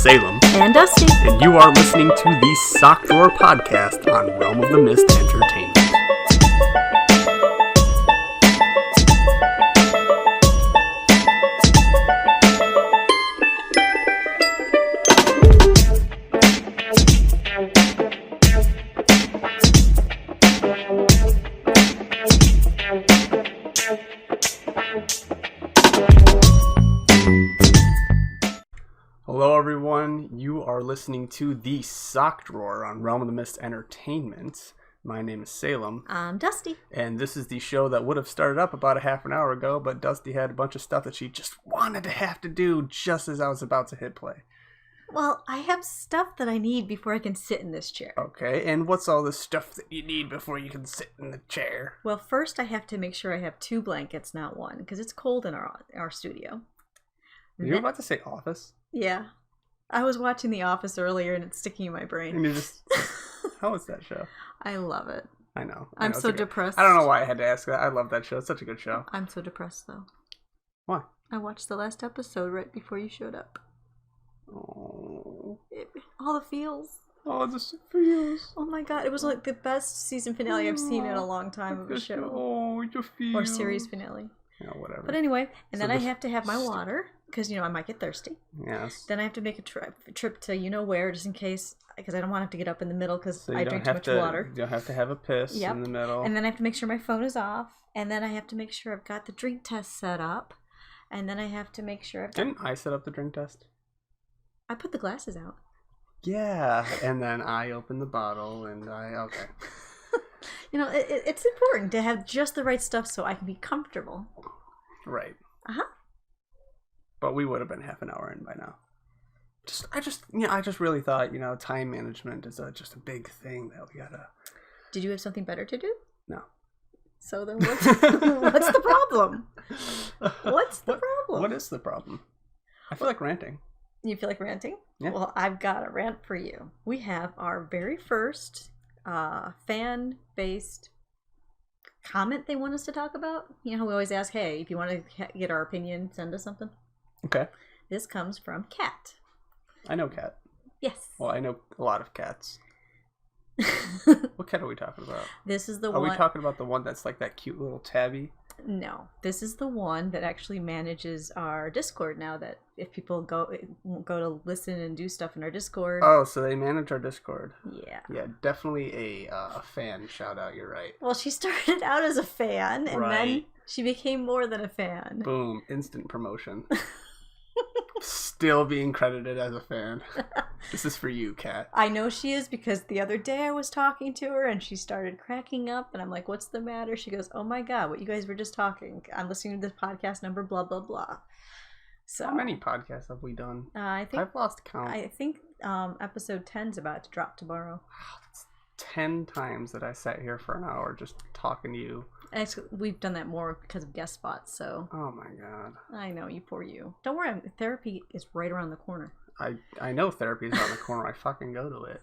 Salem. And Dusty. And you are listening to the Sock Drawer Podcast on Realm of the Mist Entertainment. Hello everyone, you are listening to the Sock Drawer on Realm of the Mist Entertainment. My name is Salem. I'm Dusty. And this is the show that would have started up about a half an hour ago, but Dusty had a bunch of stuff that she just wanted to have to do just as I was about to hit play. Well, I have stuff that I need before I can sit in this chair. Okay, and what's all the stuff that you need before you can sit in the chair? Well, first I have to make sure I have 2 blankets, not 1, because it's cold in our studio. You were about to say office? Yeah. I was watching The Office earlier and it's sticking in my brain. And you just... How is that show? I love it. I know. I'm so depressed. I don't know why I had to ask that. I love that show. It's such a good show. I'm so depressed, though. Why? I watched the last episode right before you showed up. Oh. All the feels. Oh, the feels. Oh my god, it was like the best season finale I've seen in a long time of a show. Oh, your feels. Or series finale. Yeah, whatever. But anyway, and then I have to have my water, because, I might get thirsty. Yes. Then I have to make a trip to you-know-where, just in case, because I don't want to have to get up in the middle, because I drink too much water. You don't have to have a piss in the middle. And then I have to make sure my phone is off. And then I have to make sure I've got the drink test set up. And then I have to make sure Didn't I set up the drink test? I put the glasses out. Yeah, and then I opened the bottle, and okay. It's important to have just the right stuff so I can be comfortable. Right. Uh-huh. But we would have been half an hour in by now. I just really thought, time management is just a big thing that we gotta... Did you have something better to do? No. So then what's the problem? What's the problem? What is the problem? I feel like ranting. You feel like ranting? Yeah. Well, I've got a rant for you. We have our very first fan-based comment they want us to talk about. You know how we always ask, hey, if you want to get our opinion, send us something? Okay. This comes from Kat. I know Kat. Yes. Well, I know a lot of cats. What cat are we talking about? This is the one... one... Are we talking about the one that's like that cute little tabby? No. This is the one that actually manages our Discord now, that if people go to listen and do stuff in our Discord... Oh, so they manage our Discord. Yeah. Yeah, definitely a fan shout out, you're right. Well, she started out as a fan, and then she became more than a fan. Boom. Instant promotion. Still being credited as a fan. This is for you, Kat. I know she is, because the other day I was talking to her and she started cracking up and I'm like, what's the matter? She goes, oh my god, what you guys were just talking. I'm listening to this podcast number, blah, blah, blah. So how many podcasts have we done? I've lost count. I think episode 10's about to drop tomorrow. Wow, that's 10 times that I sat here for an hour just talking to you. Actually, we've done that more because of guest spots, so... Oh my god. I know, you poor you. Don't worry, therapy is right around the corner. I know therapy is around the corner. I fucking go to it.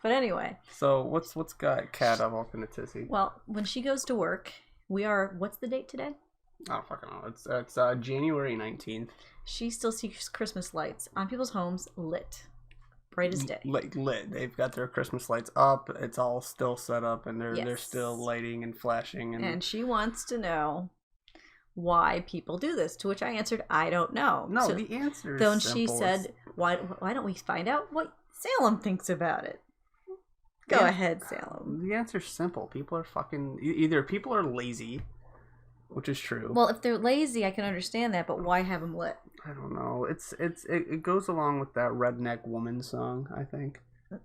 But anyway. So, what's got Kat all in a tizzy? Well, when she goes to work, what's the date today? I don't fucking know. It's January 19th. She still sees Christmas lights on people's homes lit. Bright as day. Lit. They've got their Christmas lights up. It's all still set up, and they're still lighting and flashing. And she wants to know why people do this. To which I answered, I don't know. No, so, the answer is simple. She said, why don't we find out what Salem thinks about it? Go ahead, Salem. The answer's simple. People are fucking... Either people are lazy, which is true. Well, if they're lazy, I can understand that, but why have them lit? I don't know. It goes along with that redneck woman song, I think.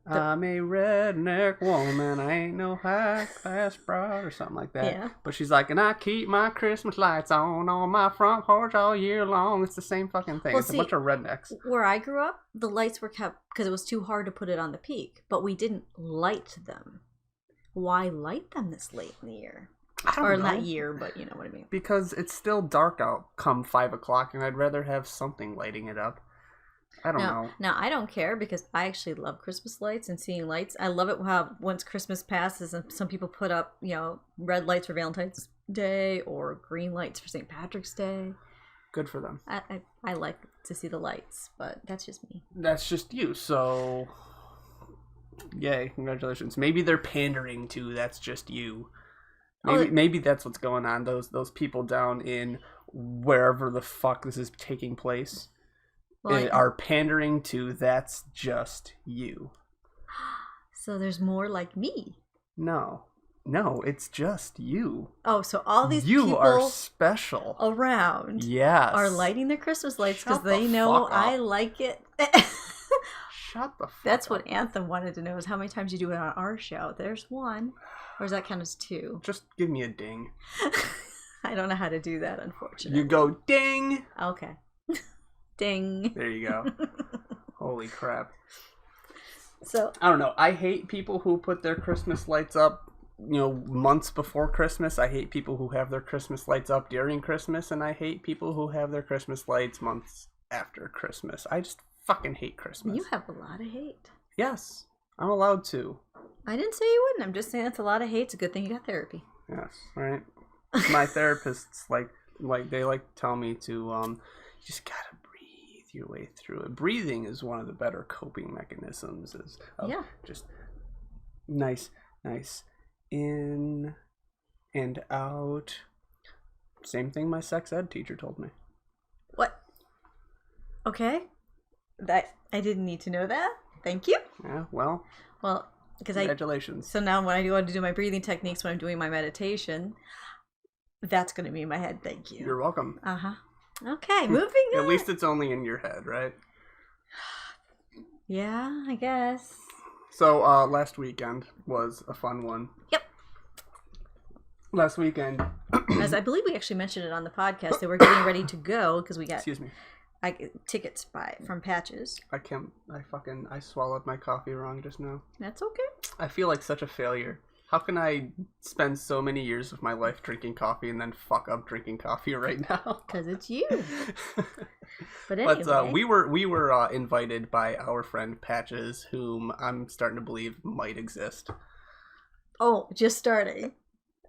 I'm a redneck woman. I ain't no high class broad or something like that. Yeah. But she's like, and I keep my Christmas lights on my front porch all year long. It's the same fucking thing. Well, it's a bunch of rednecks. Where I grew up, the lights were kept because it was too hard to put it on the peak. But we didn't light them. Why light them this late in the year? I don't know. Not year, but you know what I mean. Because it's still dark out come 5 o'clock, and I'd rather have something lighting it up. I don't know. Now, I don't care, because I actually love Christmas lights and seeing lights. I love it how once Christmas passes and some people put up, red lights for Valentine's Day or green lights for St. Patrick's Day. Good for them. I like to see the lights, but that's just me. That's just you, so... Yay, congratulations. Maybe they're pandering to that's just you. Maybe that's what's going on. Those people down in wherever the fuck this is taking place are pandering to that's just you. So there's more like me. No, it's just you. Oh, so all these you people are special around. Yes. Are lighting their Christmas lights because they know I like it. Shut the fuck That's up. what Anthem wanted to know is how many times you do it on our show. There's one. Or does that count as two? Just give me a ding. I don't know how to do that, unfortunately. You go ding. Okay. Ding. There you go. Holy crap. So I don't know. I hate people who put their Christmas lights up, months before Christmas. I hate people who have their Christmas lights up during Christmas, and I hate people who have their Christmas lights months after Christmas. I just fucking hate Christmas. You have a lot of hate. Yes, I'm allowed to. I didn't say you wouldn't. I'm just saying it's a lot of hate. It's a good thing you got therapy. Yes, right. My therapists they tell me to you just gotta breathe your way through it. Breathing is one of the better coping mechanisms. Just nice in and out. Same thing my sex ed teacher told me. What? Okay. That I didn't need to know that. Thank you. Yeah, well, because congratulations. So now when I go to do my breathing techniques when I'm doing my meditation, that's going to be in my head. Thank you. You're welcome. Okay, moving on. At least it's only in your head, right? Yeah, I guess. So last weekend was a fun one. Yep. Last weekend, as I believe we actually mentioned it on the podcast, they were getting ready to go because we got tickets from Patches. I swallowed my coffee wrong just now. That's okay. I feel like such a failure. How can I spend so many years of my life drinking coffee and then fuck up drinking coffee right now? Because it's you. But anyway. But we were invited by our friend Patches, whom I'm starting to believe might exist. Oh, just starting.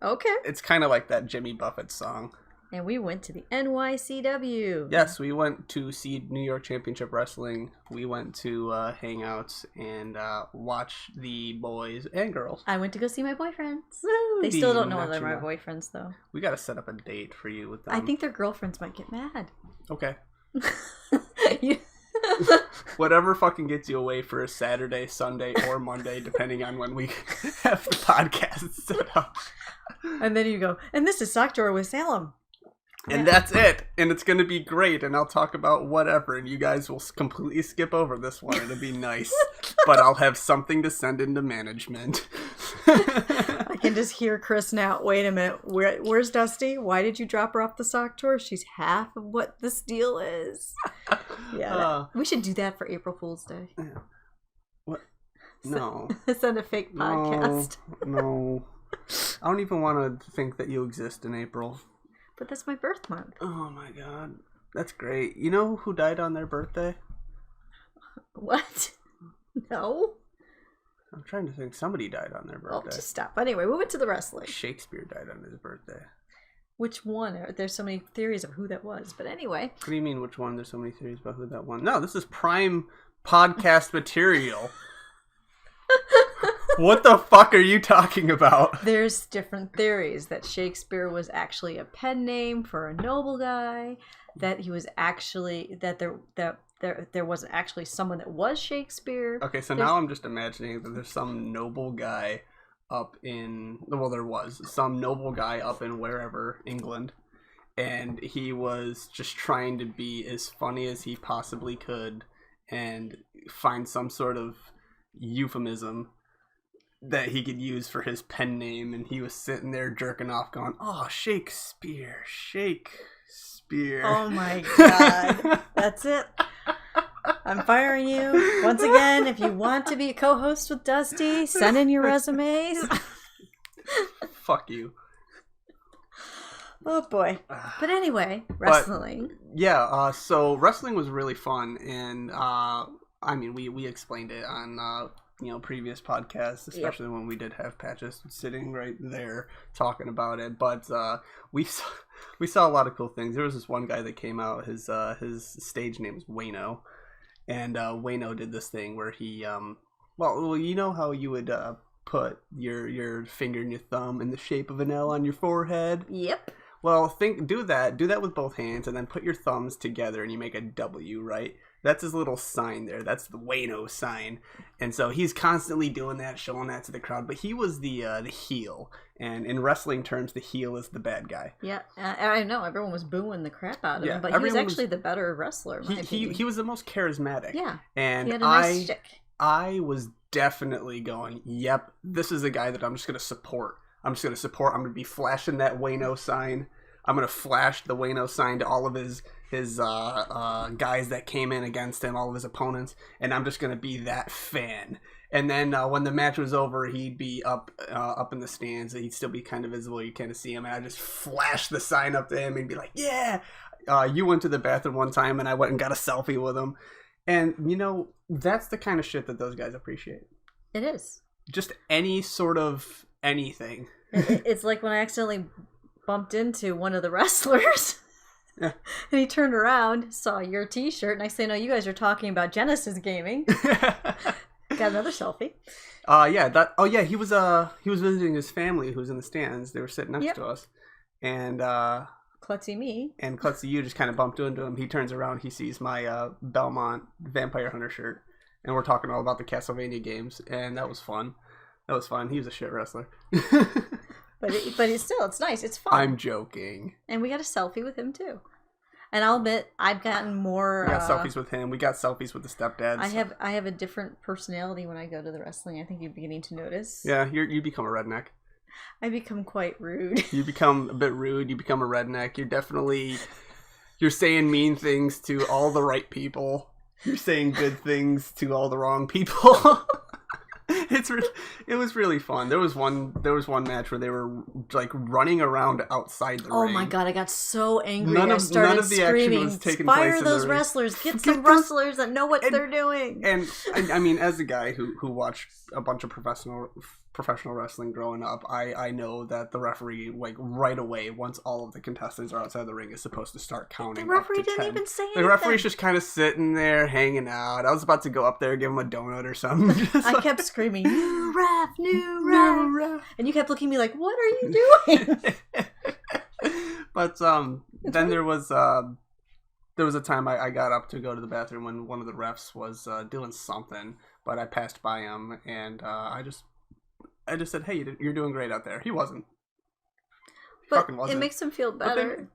Okay. It's kind of like that Jimmy Buffett song. And we went to the NYCW. Yes, we went to see New York Championship Wrestling. We went to hang out and watch the boys and girls. I went to go see my boyfriends. Woo, they still don't know they're my boyfriends, though. We got to set up a date for you with them. I think their girlfriends might get mad. Okay. Whatever fucking gets you away for a Saturday, Sunday, or Monday, depending on when we have the podcast set up. And then you go, and this is Sock Drawer with Salem. And that's it. And it's going to be great. And I'll talk about whatever. And you guys will completely skip over this one. It'll be nice. But I'll have something to send into management. I can just hear Chris now. Wait a minute. Where's Dusty? Why did you drop her off the sock drawer? She's half of what this deal is. Yeah. We should do that for April Fool's Day. Yeah. What? No. Send a fake podcast. No. I don't even want to think that you exist in April. But that's my birth month. Oh my god. That's great. You know who died on their birthday? What? No? I'm trying to think. Somebody died on their birthday. Oh, just stop. Anyway, we went to the wrestling. Shakespeare died on his birthday. Which one? There's so many theories of who that was. But anyway. What do you mean, which one? There's so many theories about who that one. No, this is prime podcast material. What the fuck are you talking about? There's different theories that Shakespeare was actually a pen name for a noble guy, that he was actually that there was actually someone that was Shakespeare. Okay, so now I'm just imagining that there's some noble guy there was some noble guy up in wherever, England, and he was just trying to be as funny as he possibly could and find some sort of euphemism that he could use for his pen name, and he was sitting there jerking off going, "Oh, Shakespeare. Oh my god. That's it. I'm firing you. Once again, if you want to be a co-host with Dusty, send in your resumes. Fuck you. Oh boy. But anyway, wrestling. So wrestling was really fun, and I mean, we explained it on previous podcasts, especially when we did have Patches sitting right there talking about it. But we saw a lot of cool things. There was this one guy that came out. His stage name was Wayno, and Wayno did this thing where he well, you know how you would put your finger and your thumb in the shape of an L on your forehead? Yep. Well, do that with both hands, and then put your thumbs together, and you make a W, right? That's his little sign there. That's the Wayno sign. And so he's constantly doing that, showing that to the crowd. But he was the heel. And in wrestling terms, the heel is the bad guy. Yeah, I know. Everyone was booing the crap out of him. But he was actually the better wrestler, in my opinion. He was the most charismatic. Yeah, and he had a nice stick. I was definitely going, yep, this is a guy that I'm just going to support. I'm going to be flashing that Wayno sign. I'm going to flash the Wayno sign to all of his guys that came in against him, all of his opponents, and I'm just going to be that fan. And then when the match was over, he'd be up in the stands. He'd still be kind of visible. You can't see him. And I just flash the sign up to him and be like, yeah, you went to the bathroom one time, and I went and got a selfie with him. And, that's the kind of shit that those guys appreciate. It is. Just any sort of anything. It's like when I accidentally bumped into one of the wrestlers. Yeah. And he turned around, saw your t-shirt, and I say, no, you guys are talking about Genesis Gaming. Got another selfie. He was visiting his family who was in the stands. They were sitting next to us. And Klutzy me. And Klutzy you just kind of bumped into him. He turns around, he sees my Belmont Vampire Hunter shirt. And we're talking all about the Castlevania games, and that was fun. He was a shit wrestler. But it's nice. It's fun. I'm joking. And we got a selfie with him too. And I'll admit, I've gotten more. We got selfies with him. We got selfies with the stepdads. I have a different personality when I go to the wrestling. I think you're beginning to notice. Yeah, you become a redneck. I become quite rude. You become a bit rude. You become a redneck. You're saying mean things to all the right people. You're saying good things to all the wrong people. It was really fun. There was one match where they were like running around outside the ring. Oh my god, I got so angry. I started screaming, was taking fire place those wrestlers. Get some wrestlers that know what they're doing. And I mean, as a guy who watched a bunch of professional wrestling growing up, I know that the referee, like right away, once all of the contestants are outside the ring, is supposed to start counting. The referee up to didn't 10. even say anything. The referee's just kind of sitting there, hanging out. I was about to go up there, give him a donut or something. I kept screaming, new ref. And you kept looking at me like, what are you doing? But then there was a time I got up to go to the bathroom when one of the refs was doing something, but I passed by him, and I just said, hey, you're doing great out there. He wasn't. But it makes him feel better.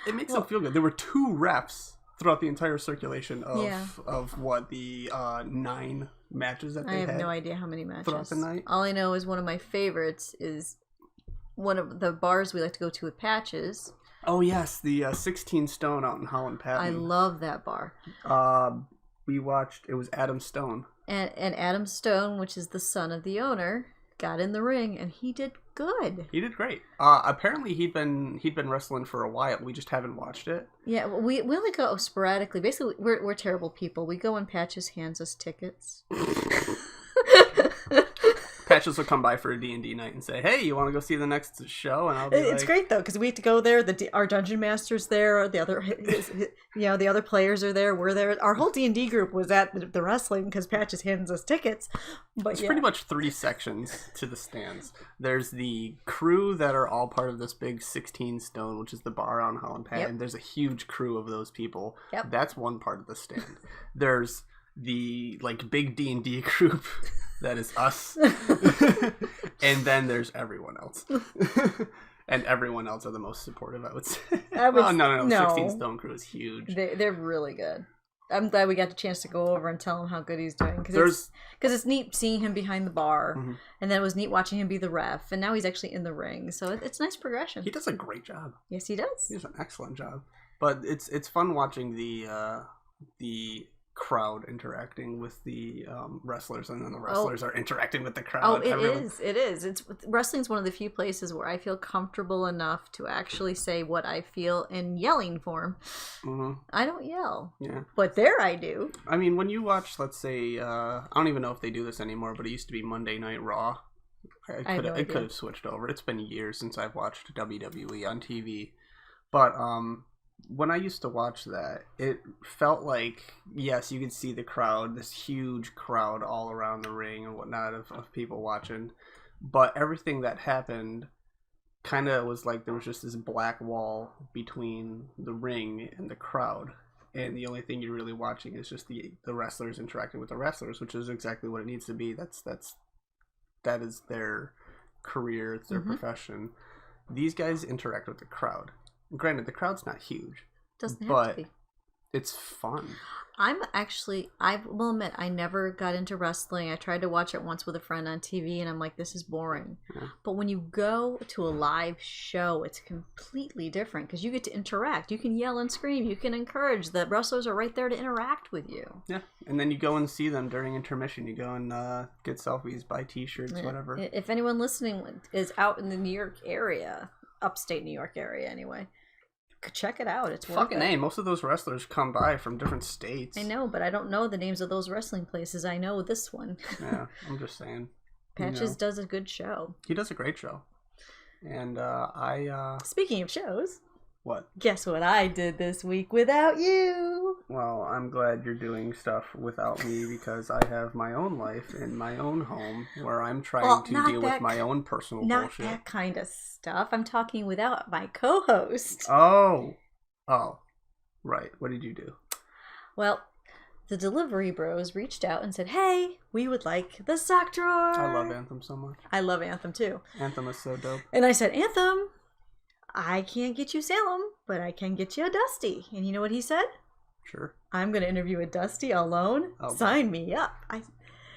It makes him feel good. There were 2 refs throughout the entire circulation of what the 9 matches that they had. I have no idea how many matches throughout the night. All I know is one of my favorites is one of the bars we like to go to with Patches. Oh yes, the 16 Stone out in Holland Patton. I love that bar. We watched. It was Adam Stone. And Adam Stone, which is the son of the owner, got in the ring, and he did good. He did great. Apparently he'd been wrestling for a while. We just haven't watched it. Yeah, we only go sporadically. Basically, we're terrible people. We go when Patches hands us tickets. Patches will come by for a D&D night and say, hey, you want to go see the next show? And I'll be It's great, though, because we have to go there. Our Dungeon Master's there. The other players are there. We're there. Our whole D&D group was at the wrestling because Patches hands us tickets. But it's pretty much 3 sections to the stands. There's the crew that are all part of this big 16 Stone, which is the bar on Holland Patton. Yep. There's a huge crew of those people. Yep. That's one part of the stand. There's the big D&D group that is us. And then there's everyone else. And everyone else are the most supportive, I would say. No. 16 Stone crew is huge. They're really good. I'm glad we got the chance to go over and tell him how good he's doing. Because it's neat seeing him behind the bar. Mm-hmm. And then it was neat watching him be the ref. And now he's actually in the ring. So it's nice progression. He does a great job. Yes, he does. He does an excellent job. But it's fun watching the crowd interacting with the wrestlers, and then the wrestlers are interacting with the crowd. Oh, it is. Wrestling's one of the few places where I feel comfortable enough to actually say what I feel in yelling form. Mm-hmm. I don't yell. Yeah. But there I do. I mean, when you watch, let's say, I don't even know if they do this anymore, but it used to be Monday Night Raw. It could have switched over. It's been years since I've watched WWE on TV. But when I used to watch that, it felt like, yes, you could see the crowd, this huge crowd all around the ring and whatnot of people watching. But everything that happened kind of was like there was just this black wall between the ring and the crowd. And the only thing you're really watching is just the wrestlers interacting with the wrestlers, which is exactly what it needs to be. That is their career. It's their profession. These guys interact with the crowd. Granted, the crowd's not huge. Doesn't have to be. It's fun. I will admit, I never got into wrestling. I tried to watch it once with a friend on TV, and I'm like, this is boring. Yeah. But when you go to a live show, it's completely different because you get to interact. You can yell and scream. You can encourage. The wrestlers are right there to interact with you. Yeah, and then you go and see them during intermission. You go and get selfies, buy T-shirts, whatever. If anyone listening is out in the New York area, upstate New York area anyway, check it out. It's fucking A. Most of those wrestlers come by from different states. I know, but I don't know the names of those wrestling places. I know this one. Yeah, I'm just saying. Patches does a good show. He does a great show. And Speaking of shows. What? Guess what I did this week without you? Well, I'm glad you're doing stuff without me because I have my own life in my own home where I'm trying to deal with my own personal bullshit. Not that kind of stuff. I'm talking without my co-host. Oh, right. What did you do? Well, the delivery bros reached out and said, hey, we would like the sock drawer. I love Anthem so much. I love Anthem too. Anthem is so dope. And I said, Anthem, I can't get you Salem, but I can get you a Dusty. And you know what he said? Sure. I'm going to interview a Dusty alone. Oh, sign me up.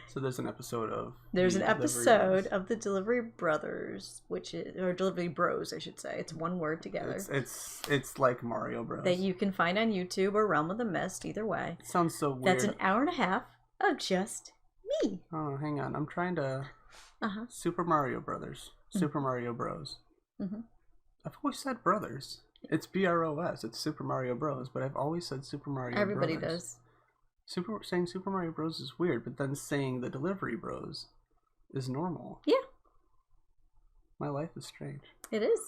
So there's an episode of... There's an episode of the Delivery Brothers, or Delivery Bros, I should say. It's one word together. It's like Mario Bros. That you can find on YouTube or Realm of the Mist, either way. It sounds so weird. That's an hour and a half of just me. Oh, hang on. I'm trying to... Super Mario Brothers. Super Mario Bros. Mm-hmm. I've always said brothers. It's BROS. It's Super Mario Bros. But I've always said Super Mario Everybody Brothers. does. Saying Super Mario Bros. Is weird, but then saying the Delivery Bros. is normal. Yeah. My life is strange. It is.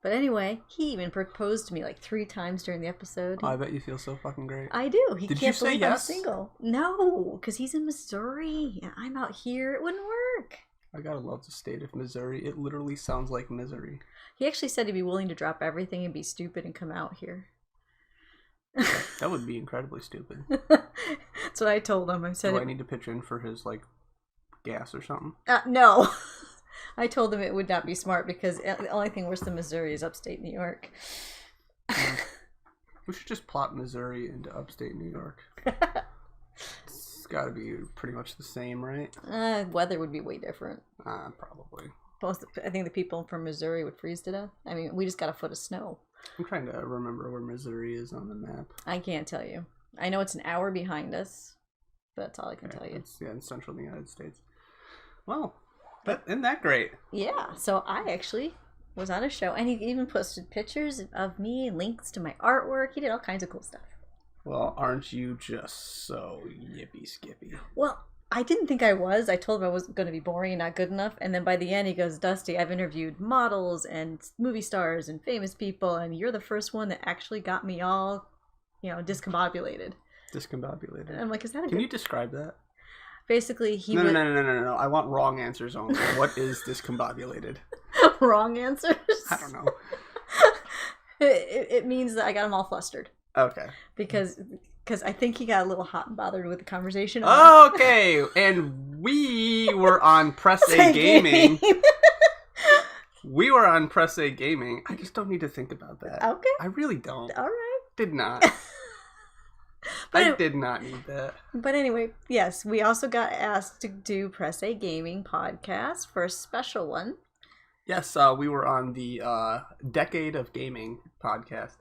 But anyway, he even proposed to me like 3 times during the episode. I bet you feel so fucking great. I do. He Did can't you say believe yes? I'm single. No, because he's in Missouri and I'm out here. It wouldn't work. I gotta love the state of Missouri. It literally sounds like misery. He actually said he'd be willing to drop everything and be stupid and come out here. That would be incredibly stupid. That's what I told him. I said, do I need to pitch in for his, gas or something? No. I told him it would not be smart because the only thing worse than Missouri is upstate New York. We should just plot Missouri into upstate New York. It's gotta be pretty much the same, right? Weather would be way different. Probably. I think the people from Missouri would freeze to death. I mean, we just got a foot of snow. I'm trying to remember where Missouri is on the map. I can't tell you. I know it's an hour behind us, but that's all I can tell you. It's in central United States. Well, isn't that great? Yeah, so I actually was on a show, and he even posted pictures of me and links to my artwork. He did all kinds of cool stuff. Well, aren't you just so yippee skippy? Well, I didn't think I was. I told him I was going to be boring and not good enough. And then by the end, he goes, Dusty, I've interviewed models and movie stars and famous people, and you're the first one that actually got me all, discombobulated. Discombobulated. And I'm like, is that Can you describe that? Basically, No. I want wrong answers only. What is discombobulated? Wrong answers? I don't know. It means that I got him all flustered. Okay. Because I think he got a little hot and bothered with the conversation. Okay, and we were on Press A Gaming. We were on Press A Gaming. I just don't need to think about that. Okay. I really don't. All right. Did not. I did not need that. But anyway, yes, we also got asked to do Press A Gaming podcast for a special one. Yes, we were on the Decade of Gaming podcast.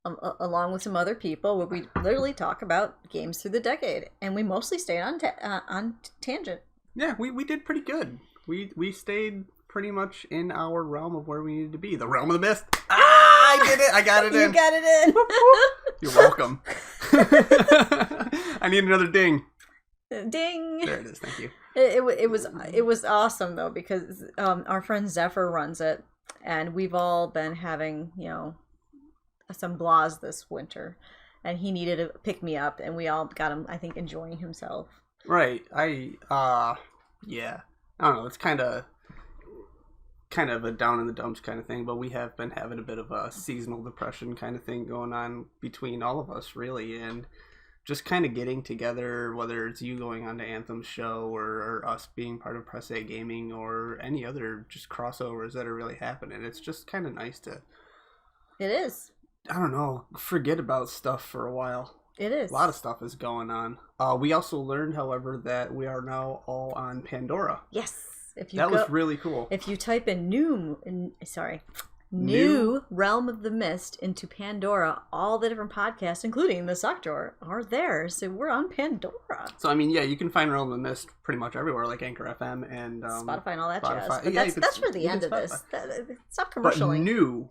along with some other people, where we literally talk about games through the decade, and we mostly stayed on tangent. Yeah, we did pretty good. We stayed pretty much in our realm of where we needed to be. The realm of the mist. Ah, I did it. I got it in. You got it in. You're welcome. I need another ding. Ding. There it is. Thank you. It was awesome though, because our friend Zephyr runs it, and we've all been having some blahs this winter, and he needed to pick me up, and we all got him, I think, enjoying himself. Right. Yeah. I don't know. It's kind of a down in the dumps kind of thing, but we have been having a bit of a seasonal depression kind of thing going on between all of us, really, and just kind of getting together, whether it's you going on to Anthem's show or us being part of Press A Gaming or any other just crossovers that are really happening. It's just kind of nice to... It is. I don't know, forget about stuff for a while. It is. A lot of stuff is going on. We also learned, however, that we are now all on Pandora. Yes. Was really cool. If you type in new Realm of the Mist into Pandora, all the different podcasts, including the Sock Drawer, are there. So we're on Pandora. So, I mean, yeah, you can find Realm of the Mist pretty much everywhere, like Anchor FM and... Spotify and all that jazz. But yeah, that's for the end of this. Stop commercialing. But new...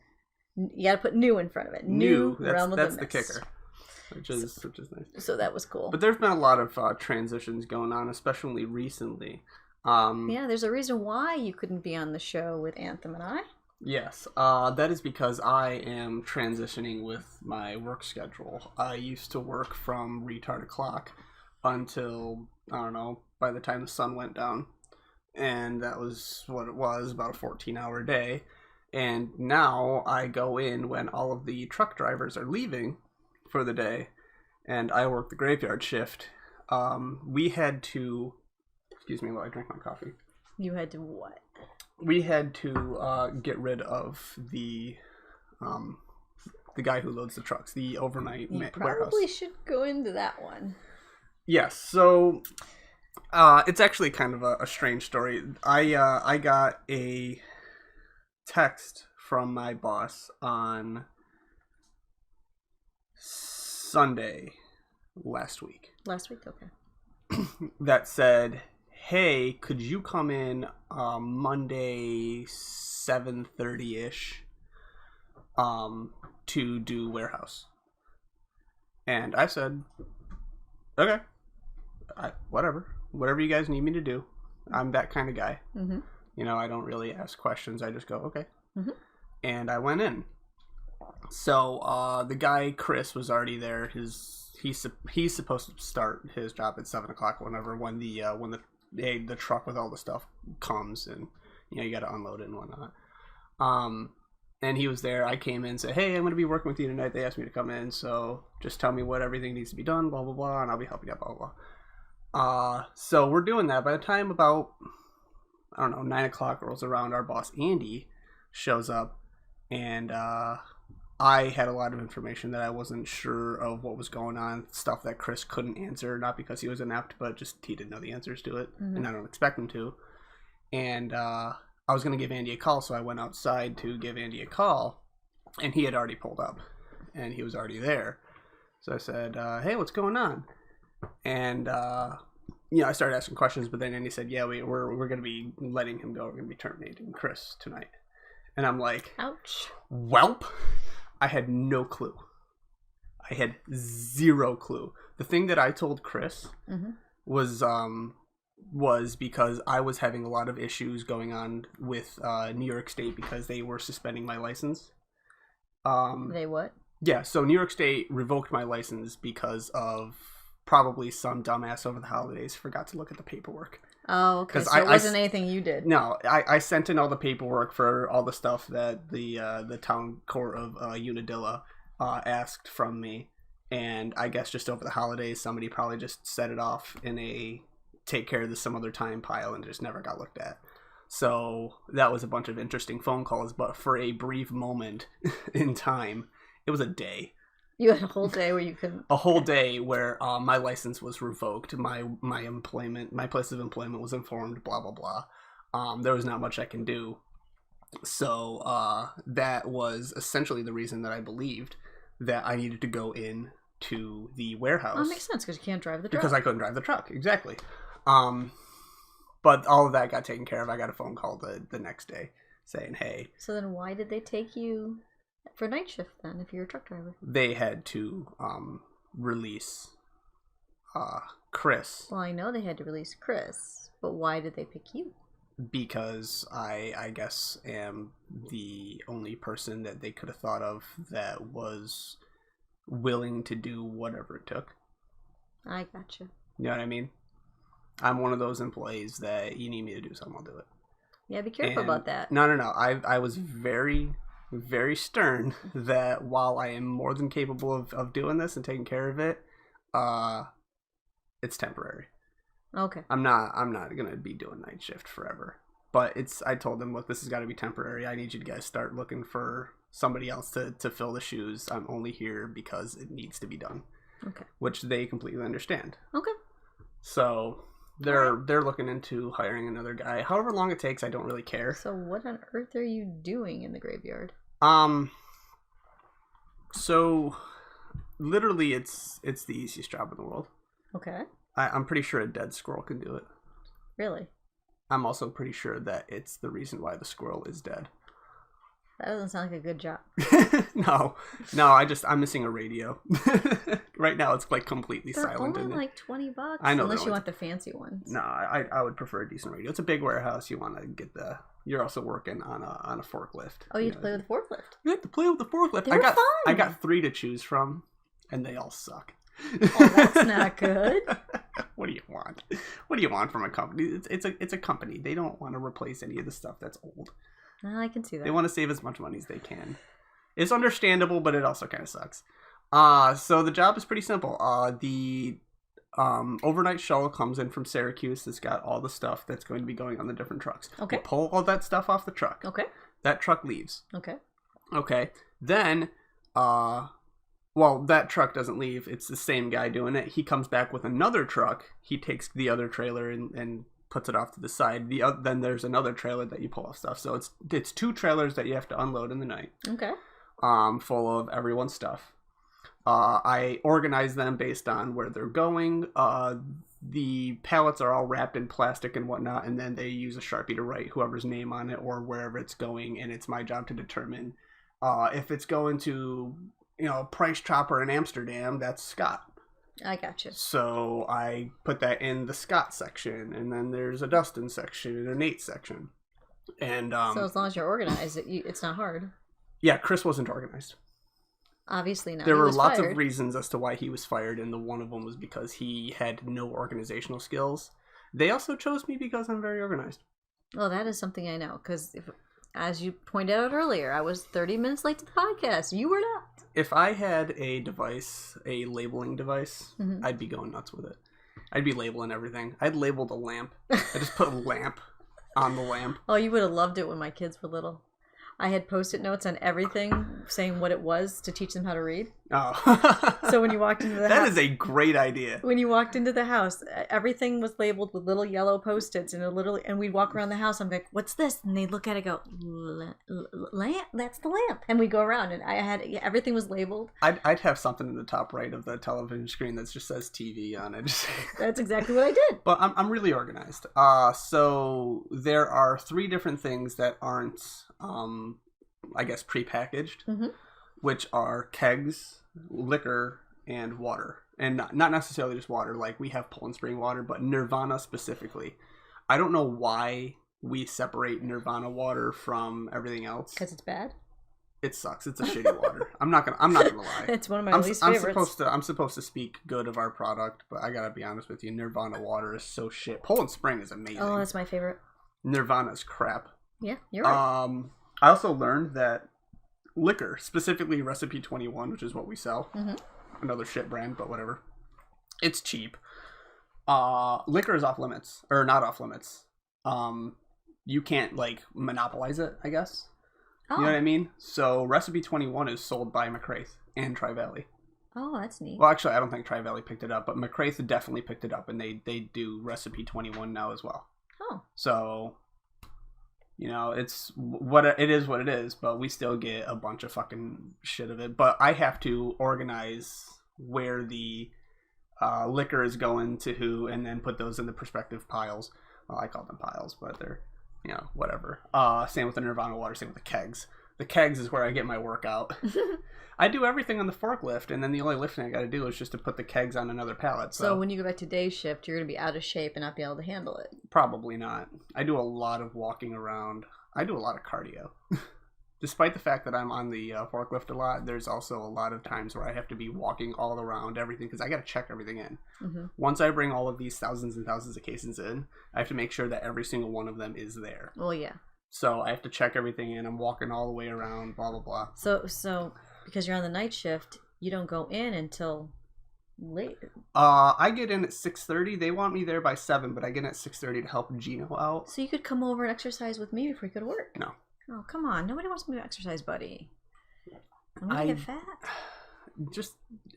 You gotta put new in front of it. New Realm of the Mist. That's the kicker. Which is nice. So that was cool. But there's been a lot of transitions going on, especially recently. Yeah, there's a reason why you couldn't be on the show with Anthem and I. Yes, that is because I am transitioning with my work schedule. I used to work from retard o'clock until, I don't know, by the time the sun went down. And that was what it was, about a 14-hour day. And now I go in when all of the truck drivers are leaving for the day, and I work the graveyard shift. We had to... Excuse me while I drink my coffee. You had to what? We had to get rid of the guy who loads the trucks, the overnight warehouse. You probably should go into that one. Yes, so it's actually kind of a strange story. I got a text from my boss on Sunday last week. Last week, okay. That said, hey, could you come in Monday 7:30ish to do warehouse? And I said, okay, whatever you guys need me to do. I'm that kind of guy. Mm-hmm. I don't really ask questions. I just go, okay. Mm-hmm. And I went in. So the guy, Chris, was already there. He's supposed to start his job at 7 o'clock when the truck with all the stuff comes, and you got to unload it and whatnot. And he was there. I came in and said, hey, I'm going to be working with you tonight. They asked me to come in, so just tell me what everything needs to be done, blah, blah, blah, and I'll be helping out, blah, blah, blah. So we're doing that. By the time about, 9 o'clock rolls around, our boss, Andy, shows up, and I had a lot of information that I wasn't sure of what was going on, stuff that Chris couldn't answer, not because he was inept, but just he didn't know the answers to it, and I don't expect him to. And I was going to give Andy a call, so I went outside to give Andy a call, and he had already pulled up, and he was already there. So I said, hey, what's going on? And, I started asking questions, but then Andy said, yeah, we're going to be letting him go. We're going to be terminating Chris tonight. And I'm like, ouch. Welp. I had no clue. I had zero clue. The thing that I told Chris was because I was having a lot of issues going on with New York State because they were suspending my license. They what? Yeah, so New York State revoked my license because of probably some dumbass over the holidays forgot to look at the paperwork. Oh, okay. So it wasn't anything you did. No, I sent in all the paperwork for all the stuff that the town court of Unadilla asked from me, and I guess just over the holidays, somebody probably just set it off in a take care of this some other time pile and just never got looked at. So that was a bunch of interesting phone calls, but for a brief moment in time, it was a day. You had a whole day where you couldn't... A whole day where my license was revoked, my place of employment was informed, blah, blah, blah. There was not much I can do. So that was essentially the reason that I believed that I needed to go in to the warehouse. Oh, makes sense because you can't drive the truck. Because I couldn't drive the truck, exactly. But all of that got taken care of. I got a phone call the next day saying, hey. So then why did they take you for night shift then if you're a truck driver? They had to release Chris. Well, I know they had to release Chris, but why did they pick you? Because I guess am the only person that they could have thought of that was willing to do whatever it took. I gotcha. You know what I mean? I'm one of those employees that you need me to do something, I'll do it. Yeah, be careful about that. No. I was very, very stern that while I am more than capable of doing this and taking care of it, it's temporary. Okay. I'm not gonna be doing night shift forever. But I told them, look, this has got to be temporary. I need you guys to start looking for somebody else to fill the shoes. I'm only here because it needs to be done. Okay. Which they completely understand. Okay. So they're looking into hiring another guy. However long it takes, I don't really care. So what on earth are you doing in the graveyard? So literally it's the easiest job in the world. Okay. I'm pretty sure a dead squirrel can do it. Really? I'm also pretty sure that it's the reason why the squirrel is dead. That doesn't sound like a good job. No, I'm missing a radio. Right now it's like completely silent. They're only like $20. I know. Unless you want the fancy ones. No, I would prefer a decent radio. It's a big warehouse. You want to get you're also working on a forklift. Oh, you have to play with the forklift. You have to play with the forklift. They're fun. I got 3 to choose from, and they all suck. Oh, that's not good. What do you want? What do you want from a company? It's a company. They don't want to replace any of the stuff that's old. I can see that. They want to save as much money as they can. It's understandable, but it also kind of sucks. So the job is pretty simple. The overnight shuttle comes in from Syracuse. It's got all the stuff that's going to be going on the different trucks. Okay. You pull all that stuff off the truck. Okay. That truck leaves. Okay. Okay. Then, well, that truck doesn't leave. It's the same guy doing it. He comes back with another truck. He takes the other trailer and puts it off to the side. Then there's another trailer that you pull off stuff. So it's 2 trailers that you have to unload in the night. Okay. Full of everyone's stuff. I organize them based on where they're going. The pallets are all wrapped in plastic and whatnot, and then they use a Sharpie to write whoever's name on it or wherever it's going, and it's my job to determine if it's going to, Price Chopper in Amsterdam, that's Scott. I gotcha. So I put that in the Scott section, and then there's a Dustin section and a Nate section. And so as long as you're organized, it's not hard. Yeah, Chris wasn't organized. Obviously not. There were lots of reasons as to why he was fired, and one of them was because he had no organizational skills. They also chose me because I'm very organized. Well, that is something I know, because as you pointed out earlier, I was 30 minutes late to the podcast. You were not. If I had a device, a labeling device, I'd be going nuts with it. I'd be labeling everything. I'd labeled a lamp. I just put lamp on the lamp. Oh, you would have loved it when my kids were little. I had Post-it notes on everything saying what it was to teach them how to read. Oh. So when you walked into the house... That is a great idea. When you walked into the house, everything was labeled with little yellow Post-its, and we'd walk around the house, I'm like, what's this? And they'd look at it and go, lamp? That's the lamp. And we'd go around, and everything was labeled. I'd have something in the top right of the television screen that just says TV on it. That's exactly what I did. But I'm really organized. So there are 3 different things that aren't... I guess prepackaged, which are kegs, liquor, and water. And not necessarily just water, like we have Poland Spring water, but Nirvana specifically. I don't know why we separate Nirvana water from everything else. Because it's bad? It sucks. It's a shitty water. I'm not gonna lie. It's one of my least favorites. I'm supposed to speak good of our product, but I gotta be honest with you, Nirvana water is so shit. Poland Spring is amazing. Oh, that's my favorite. Nirvana's crap. Yeah, you're right. I also learned that liquor, specifically Recipe 21, which is what we sell, another shit brand, but whatever. It's cheap. Liquor is off limits, or not off limits. You can't monopolize it, I guess. Oh. You know what I mean? So Recipe 21 is sold by McCraith and Tri-Valley. Oh, that's neat. Well, actually, I don't think Tri-Valley picked it up, but McCraith definitely picked it up, and they do Recipe 21 now as well. Oh. So You know, it's what it is, but we still get a bunch of fucking shit of it. But I have to organize where the liquor is going to who, and then put those in the prospective piles. Well, I call them piles, but they're, you know, whatever. Same with the Nirvana water, same with the kegs. The kegs is where I get my workout. I do everything on the forklift, and then the only lifting I got to do is just to put the kegs on another pallet. So when you go back to day shift, you're going to be out of shape and not be able to handle it. Probably not. I do a lot of walking around. I do a lot of cardio. Despite the fact that I'm on the forklift a lot, there's also a lot of times where I have to be walking all around everything because I got to check everything in. Mm-hmm. Once I bring all of these thousands and thousands of cases in, I have to make sure that every single one of them is there. Well, yeah. So I have to check everything in. I'm walking all the way around, blah, blah, blah. So because you're on the night shift, you don't go in until late. I get in at 6:30. They want me there by 7, but I get in at 6:30 to help Gino out. So you could come over and exercise with me before you go to work. No. Oh, come on. Nobody wants me to exercise, buddy. I'm going to get fat. Just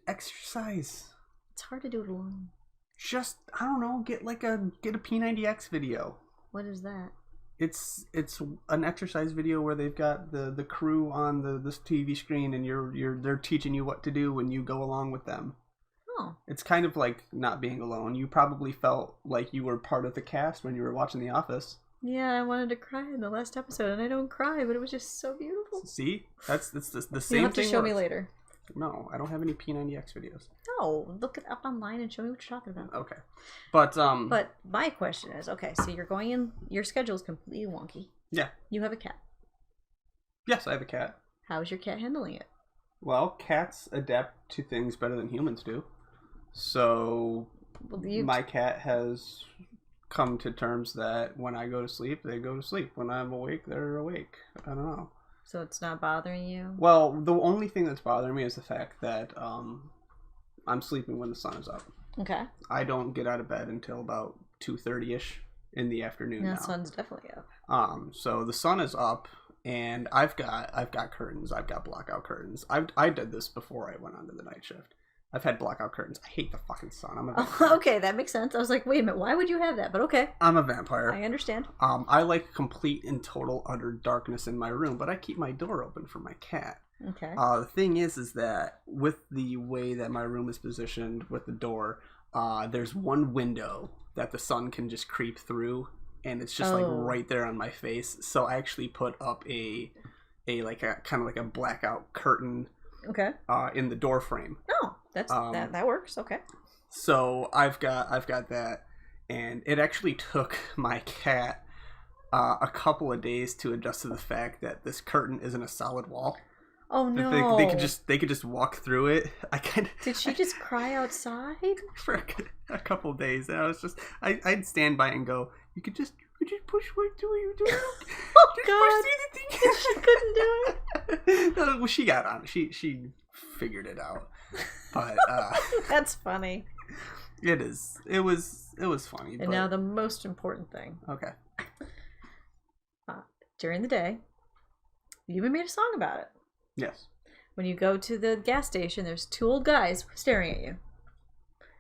exercise. It's hard to do it alone. Just, I don't know, get a P90X video. What is that? It's an exercise video where they've got the crew on this TV screen, and they're teaching you what to do when you go along with them. Oh. It's kind of like not being alone. You probably felt like you were part of the cast when you were watching The Office. Yeah, I wanted to cry in the last episode, and I don't cry, but it was just so beautiful. See? That's the same thing. You'll have to show me later. No, I don't have any P90X videos. No, look it up online and show me what you're talking about. Okay. But my question is, okay, so you're going in, your schedule is completely wonky. Yeah. You have a cat. Yes, I have a cat. How is your cat handling it? Well, cats adapt to things better than humans do. So my cat has come to terms that when I go to sleep, they go to sleep. When I'm awake, they're awake. I don't know. So it's not bothering you? Well, the only thing that's bothering me is the fact that I'm sleeping when the sun is up. Okay. I don't get out of bed until about 2:30ish in the afternoon now. The sun's definitely up. So the sun is up, and I've got curtains. I've got blackout curtains. I did this before I went on to the night shift. I've had blackout curtains. I hate the fucking sun. I'm a vampire. Okay, that makes sense. I was like, wait a minute, why would you have that? But okay. I'm a vampire. I understand. I like complete and total utter darkness in my room, but I keep my door open for my cat. Okay. The thing is that with the way that my room is positioned with the door, there's one window that the sun can just creep through, and it's just like right there on my face. So I actually put up a kind of like a blackout curtain. Okay. In the door frame. Oh, that works. Okay. So I've got that, and it actually took my cat a couple of days to adjust to the fact that this curtain isn't a solid wall. Oh no! They could just walk through it. Did she just cry outside for a couple of days? And I was just I'd stand by and go, would you push right through you? Oh God! She couldn't do it. No, well, she got on. She figured it out. But that's funny. It is. It was funny. And now the most important thing. Okay. During the day, you even made a song about it. Yes. When you go to the gas station, there's 2 old guys staring at you.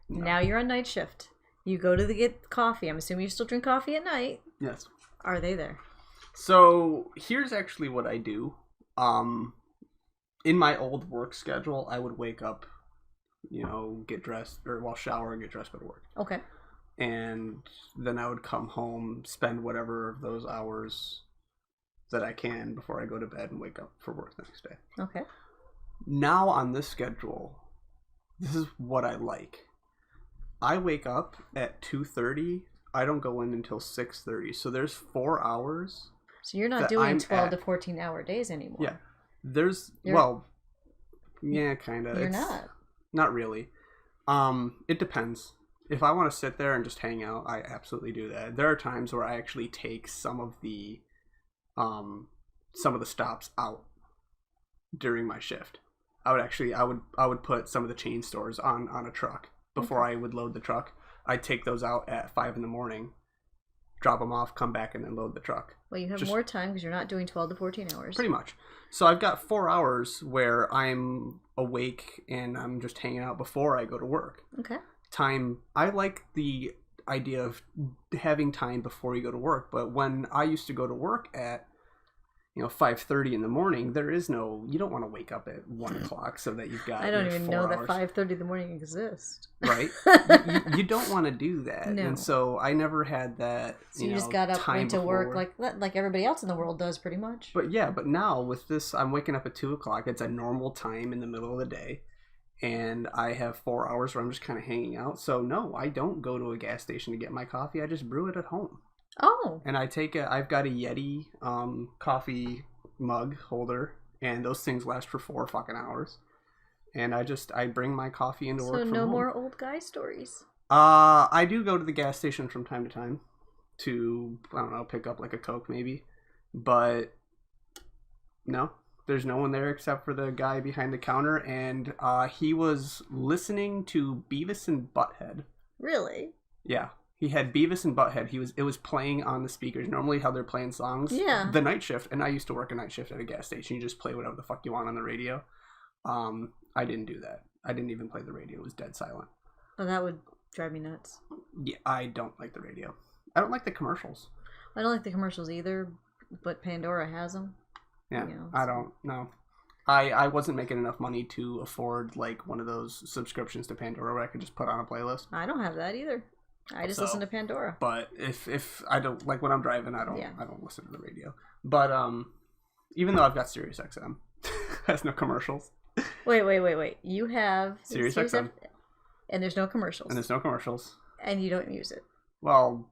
No. Now you're on night shift. You go to get coffee. I'm assuming you still drink coffee at night. Yes. Are they there? So here's actually what I do. In my old work schedule, I would wake up, get dressed, shower and get dressed, go to work. Okay. And then I would come home, spend whatever of those hours that I can before I go to bed and wake up for work the next day. Okay. Now on this schedule, this is what I like. I wake up at 2:30. I don't go in until 6:30. So there's 4 hours. So you're not doing 12 to 14 hour days anymore. Yeah. Yeah, kind of. You're not. Not really. It depends. If I want to sit there and just hang out, I absolutely do that. There are times where I actually take some of the stops out during my shift. I would put some of the chain stores on a truck before I would load the truck. I'd take those out at 5 a.m, drop them off, come back, and then load the truck. Well, you have more time because you're not doing 12 to 14 hours. Pretty much. So I've got 4 hours where I'm awake and I'm just hanging out before I go to work. Okay. I like the idea of having time before you go to work. But when I used to go to work at 5:30 in the morning, you don't want to wake up at 1 o'clock so that you've got I don't even know hours. that 5:30 in the morning exists. Right? you don't want to do that. No. And so I never had that. So you just got up, went to work like everybody else in the world does, pretty much. But now with this, I'm waking up at 2 o'clock. It's a normal time in the middle of the day. And I have 4 hours where I'm just kind of hanging out. So no, I don't go to a gas station to get my coffee. I just brew it at home. Oh. And I've got a Yeti coffee mug holder, and those things last for 4 fucking hours. And I bring my coffee into work from home. So no more old guy stories. I do go to the gas station from time to time to, I don't know, pick up like a Coke maybe. But no, there's no one there except for the guy behind the counter, and he was listening to Beavis and Butthead. Really? Yeah. He had Beavis and Butthead. It was playing on the speakers. Normally how they're playing songs. Yeah. The night shift. And I used to work a night shift at a gas station. You just play whatever the fuck you want on the radio. I didn't do that. I didn't even play the radio. It was dead silent. Oh, that would drive me nuts. Yeah, I don't like the radio. I don't like the commercials. I don't like the commercials either, but Pandora has them. Yeah, I don't know. I wasn't making enough money to afford like one of those subscriptions to Pandora where I could just put on a playlist. I don't have that either. I just listen to Pandora. But if I don't, like when I'm driving, I don't listen to the radio. But even though I've got Sirius XM, has no commercials. Wait. You have Sirius XM. And there's no commercials. And you don't use it. Well,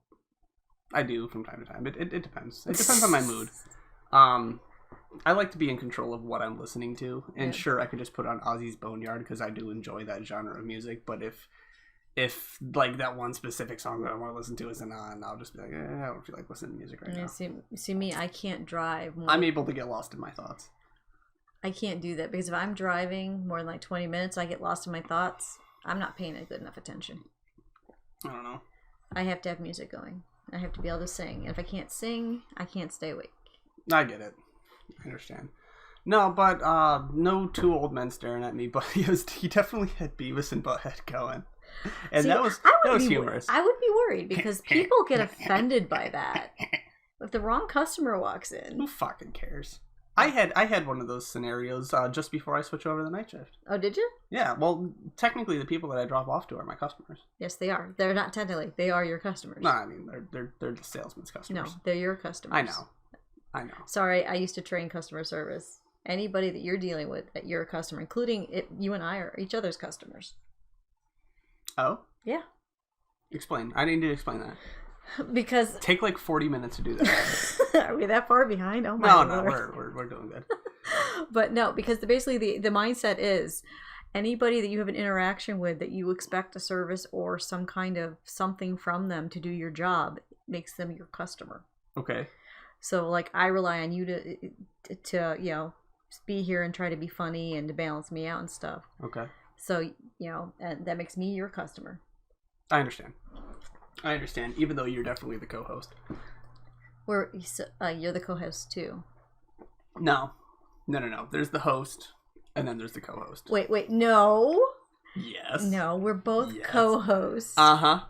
I do from time to time. It depends. It depends on my mood. I like to be in control of what I'm listening to. And sure, I could just put on Ozzy's Boneyard because I do enjoy that genre of music. But if like that one specific song that I want to listen to isn't on, I'll just be like, I don't feel like listening to music right now. See me, I can't drive. I'm able to get lost in my thoughts. I can't do that because if I'm driving more than like 20 minutes, I get lost in my thoughts. I'm not paying a good enough attention. I don't know. I have to have music going. I have to be able to sing. And if I can't sing, I can't stay awake. I get it. I understand. No, but no two old men staring at me, but he definitely had Beavis and Butthead going. And that was humorous. I would be worried because people get offended by that. If the wrong customer walks in. Who fucking cares? I had one of those scenarios just before I switch over to the night shift. Oh, did you? Yeah, well, technically the people that I drop off to are my customers. Yes, they are. They're not technically. They are your customers. No, I mean, they're the salesman's customers. No, they're your customers. I know. Sorry, I used to train customer service. Anybody that you're dealing with, that you're a customer, including you and I are each other's customers. Oh? Yeah. Explain. I need to explain that. Because take like 40 minutes to do that. Are we that far behind? Oh my No, we're doing good. But no, because basically the mindset is anybody that you have an interaction with that you expect a service or some kind of something from them to do your job makes them your customer. Okay. So like I rely on you to be here and try to be funny and to balance me out and stuff. Okay. So, and that makes me your customer. I understand. Even though you're definitely the co-host. You're the co-host too. No. There's the host, and then there's the co-host. Wait, no. Yes. No, we're both co-hosts. Uh-huh.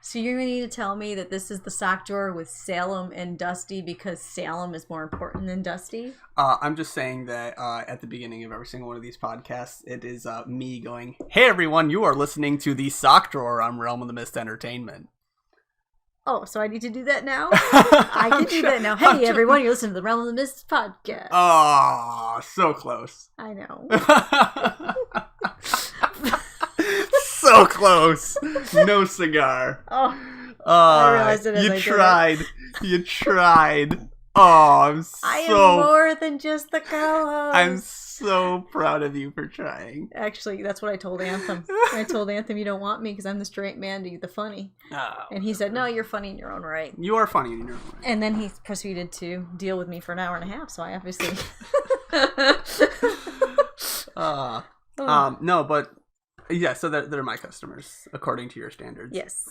So you're going to need to tell me that this is the sock drawer with Salem and Dusty because Salem is more important than Dusty? I'm just saying that at the beginning of every single one of these podcasts, it is me going, hey everyone, you are listening to the sock drawer on Realm of the Mist Entertainment. Oh, so I need to do that now? I can do that now. Hey everyone, you're listening to the Realm of the Mist podcast. Oh, so close. I know. So close. No cigar. Oh, I realized it as I tried. You tried. Oh, I am more than just the co-host. I'm so proud of you for trying. Actually, that's what I told Anthem. I told Anthem you don't want me because I'm the straight man to you, the funny. Oh. And he said, no, you're funny in your own right. You are funny in your own right. And then he proceeded to deal with me for an hour and a half, so I obviously... No, but... Yeah, so they're my customers, according to your standards. Yes.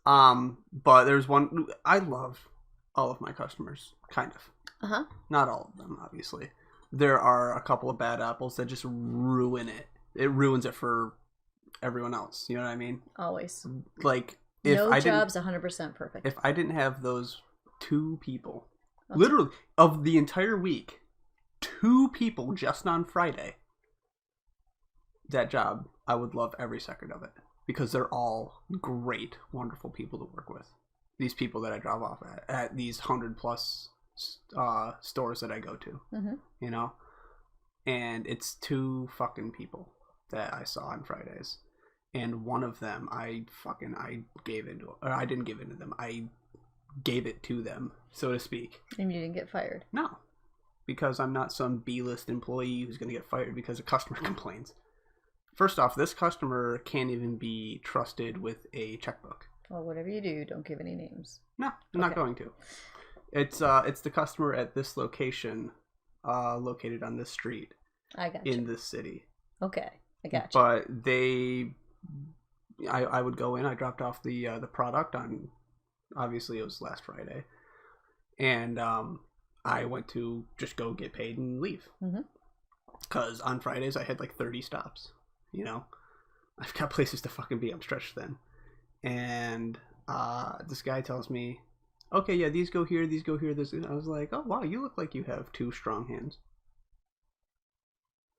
But there's one... I love all of my customers, kind of. Uh-huh. Not all of them, obviously. There are a couple of bad apples that just ruin it. It ruins it for everyone else. You know what I mean? Always. Like, No job's 100% perfect. If I didn't have those 2 people, literally, of the entire week, 2 people just on Friday, that job, I would love every second of it. Because they're all great, wonderful people to work with. These people that I drop off at these 100+ stores that I go to, you know? And it's 2 fucking people that I saw on Fridays. And one of them, I gave into, or I didn't give into them. I gave it to them, so to speak. And you didn't get fired? No. Because I'm not some B-list employee who's going to get fired because a customer complains. First off, this customer can't even be trusted with a checkbook. Well, whatever you do, don't give any names. No, I'm not going to. It's the customer at this location, located on this street. I got you. In this city. Okay, I got you. But I would go in. I dropped off the product on, obviously it was last Friday, and I went to just go get paid and leave. Because on Fridays I had like 30 stops. You know, I've got places to fucking be. I'm stretched thin. And this guy tells me, okay, yeah, these go here, this. And I was like, oh, wow, you look like you have 2 strong hands.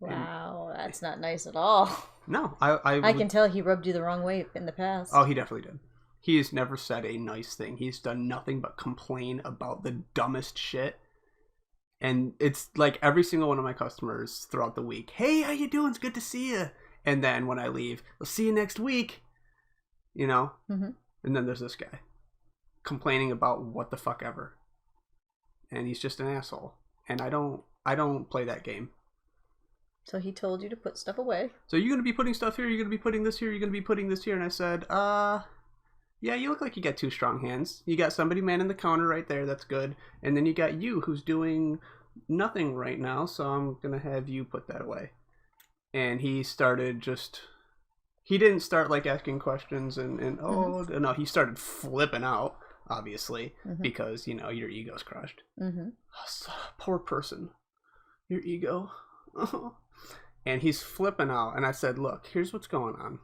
Wow, that's not nice at all. No, I can tell he rubbed you the wrong way in the past. Oh, he definitely did. He has never said a nice thing. He's done nothing but complain about the dumbest shit. And it's like every single one of my customers throughout the week, hey, how you doing? It's good to see you. And then when I leave, I'll see you next week. You know? And then there's this guy complaining about what the fuck ever. And he's just an asshole. And I don't play that game. So he told you to put stuff away. So you're going to be putting stuff here, you're going to be putting this here, you're going to be putting this here. And I said, yeah, you look like you got 2 strong hands. You got somebody manning the counter right there, that's good. And then you got you who's doing nothing right now, so I'm going to have you put that away. And he started he didn't start like asking questions and no, he started flipping out, obviously, because, you know, your ego's crushed. Poor person. Your ego. And he's flipping out. And I said, look, here's what's going on.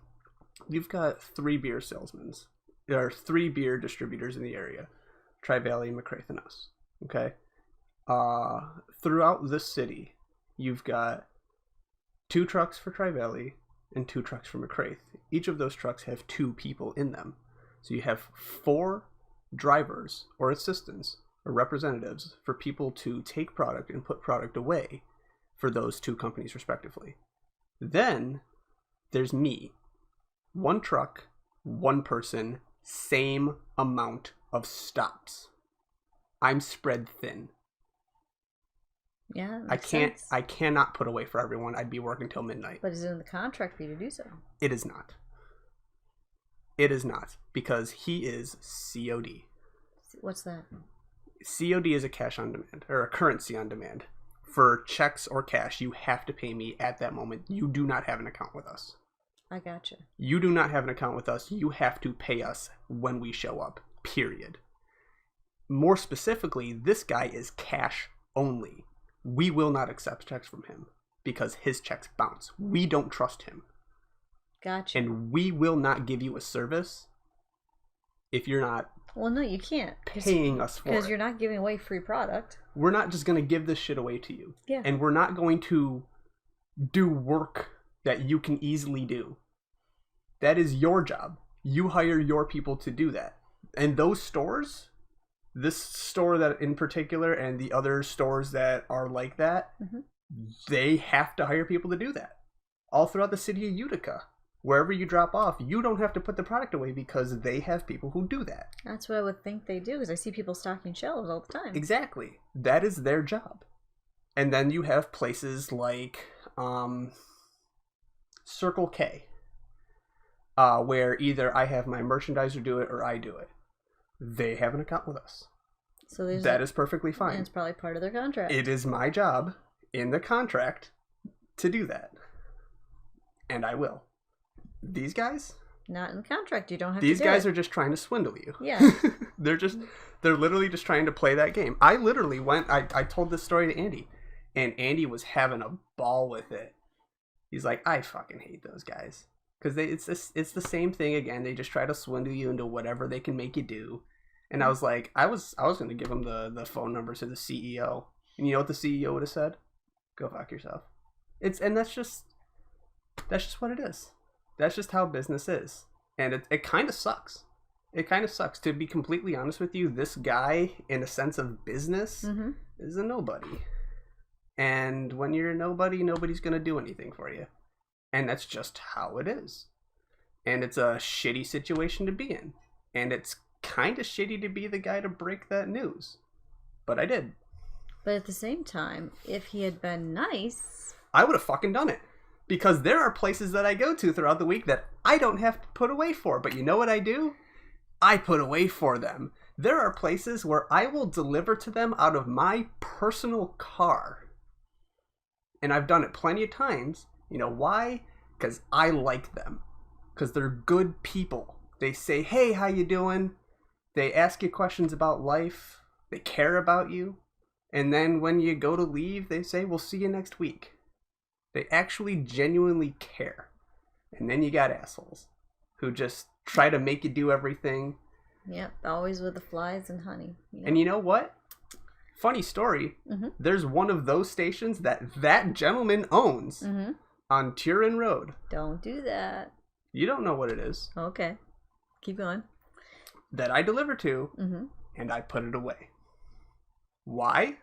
You've got 3 beer salesmen. There are 3 beer distributors in the area. Tri-Valley, McCraith, and us. Okay? Throughout this city, you've got 2 trucks for Tri-Valley and 2 trucks for McCraith. Each of those trucks have 2 people in them. So you have 4 drivers or assistants or representatives for people to take product and put product away for those 2 companies respectively. Then there's me. 1 truck, 1 person, same amount of stops. I'm spread thin. Yeah, I cannot put away for everyone. I'd be working till midnight. But is it in the contract for you to do so? It is not. It is not, because he is COD. What's that? COD is a cash on demand, or a currency on demand. For checks or cash, you have to pay me at that moment. You do not have an account with us. I gotcha. You do not have an account with us. You have to pay us when we show up, period. More specifically, this guy is cash only. We will not accept checks from him because his checks bounce. We don't trust him. Gotcha. And we will not give you a service if you're not Well, no, you can't. Paying us for it. Because you're not giving away free product. We're not just going to give this shit away to you. Yeah. And we're not going to do work that you can easily do. That is your job. You hire your people to do that. And those stores, this store that in particular and the other stores that are like that, they have to hire people to do that. All throughout the city of Utica. Wherever you drop off, you don't have to put the product away because they have people who do that. That's what I would think they do, because I see people stocking shelves all the time. Exactly. That is their job. And then you have places like Circle K, where either I have my merchandiser do it or I do it. They have an account with us. So that is perfectly fine. And it's probably part of their contract. It is my job in the contract to do that. And I will. These guys? Not in the contract. You don't have to do it. These guys are just trying to swindle you. Yeah. They're literally just trying to play that game. I literally I told this story to Andy, and Andy was having a ball with it. He's like, I fucking hate those guys. Because it's the same thing again. They just try to swindle you into whatever they can make you do. And I was like, I was going to give him the phone number to the CEO. And you know what the CEO would have said? Go fuck yourself. And that's just what it is. That's just how business is. And it kind of sucks. It kind of sucks. To be completely honest with you, this guy, in a sense of business, is a nobody. And when you're a nobody, nobody's going to do anything for you. And that's just how it is. And it's a shitty situation to be in. And it's kind of shitty to be the guy to break that news. But I did. But at the same time, if he had been nice... I would have fucking done it. Because there are places that I go to throughout the week that I don't have to put away for. But you know what I do? I put away for them. There are places where I will deliver to them out of my personal car. And I've done it plenty of times. You know why? Because I like them. Because they're good people. They say, hey, how you doing? They ask you questions about life. They care about you. And then when you go to leave, they say, we'll see you next week. They actually genuinely care. And then you got assholes who just try to make you do everything. Yep, always with the flies and honey. Yep. And you know what? Funny story. There's one of those stations that gentleman owns on Turin Road. Don't do that. You don't know what it is. Okay. Keep going. That I deliver to, and I put it away. Why?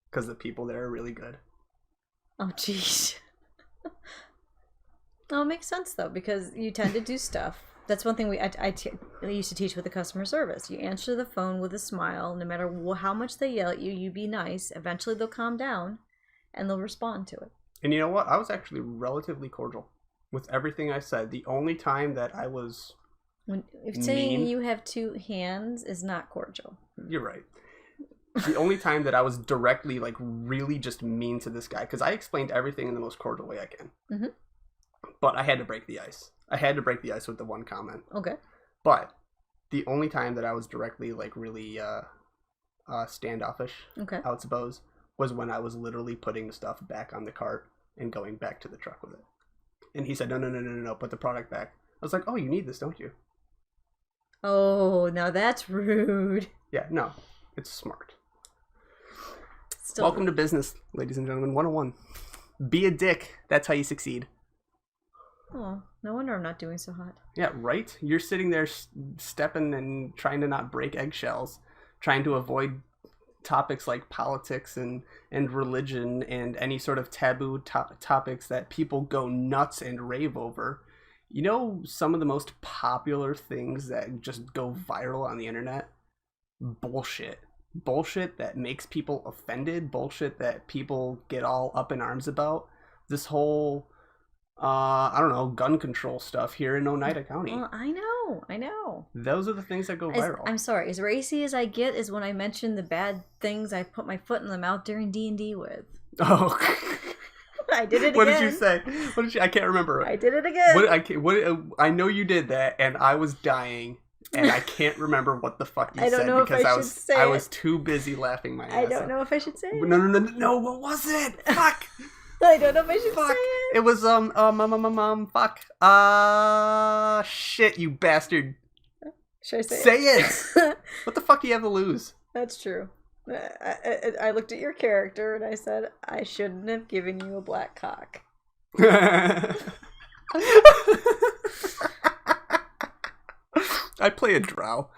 Because the people there are really good. Oh, jeez. No, it makes sense, though, because you tend to do stuff. That's one thing I used to teach with the customer service. You answer the phone with a smile. No matter how much they yell at you, you be nice. Eventually, they'll calm down, and they'll respond to it. And you know what? I was actually relatively cordial with everything I said. The only time that I was if saying you have two hands is not cordial. You're right. The only time that I was directly, like, really just mean to this guy, because I explained everything in the most cordial way I can. But I had to break the ice. I had to break the ice with the one comment. Okay. But the only time that I was directly, like, really standoffish, I would suppose, was when I was literally putting the stuff back on the cart and going back to the truck with it. And he said, no, put the product back. I was like, oh, you need this, don't you? Oh, now that's rude. Yeah, no, it's smart. Welcome to business, ladies and gentlemen. 101. Be a dick. That's how you succeed. Oh, no wonder I'm not doing so hot. Yeah, right? You're sitting there stepping and trying to not break eggshells, trying to avoid topics like politics and religion and any sort of taboo topics that people go nuts and rave over. You know, some of the most popular things that just go viral on the internet? Bullshit. Bullshit that makes people offended. Bullshit that people get all up in arms about. This whole, I don't know, gun control stuff here in Oneida County. Well, I know. Those are the things that go viral. I'm sorry, as racy as I get is when I mention the bad things I put my foot in the mouth during D&D with. Oh, I did it again. What did you say? What did you? I can't remember. I did it again. I know you did that, and I was dying, and I can't remember what the fuck you said. I don't know if I should say it. I was too busy laughing my ass off. I don't know if I should say it. No, what was it? Fuck. I don't know if I should say it. It was, fuck. Shit, you bastard. Should I say it? What the fuck do you have to lose? That's true. I looked at your character and I said, I shouldn't have given you a black cock. I play a drow.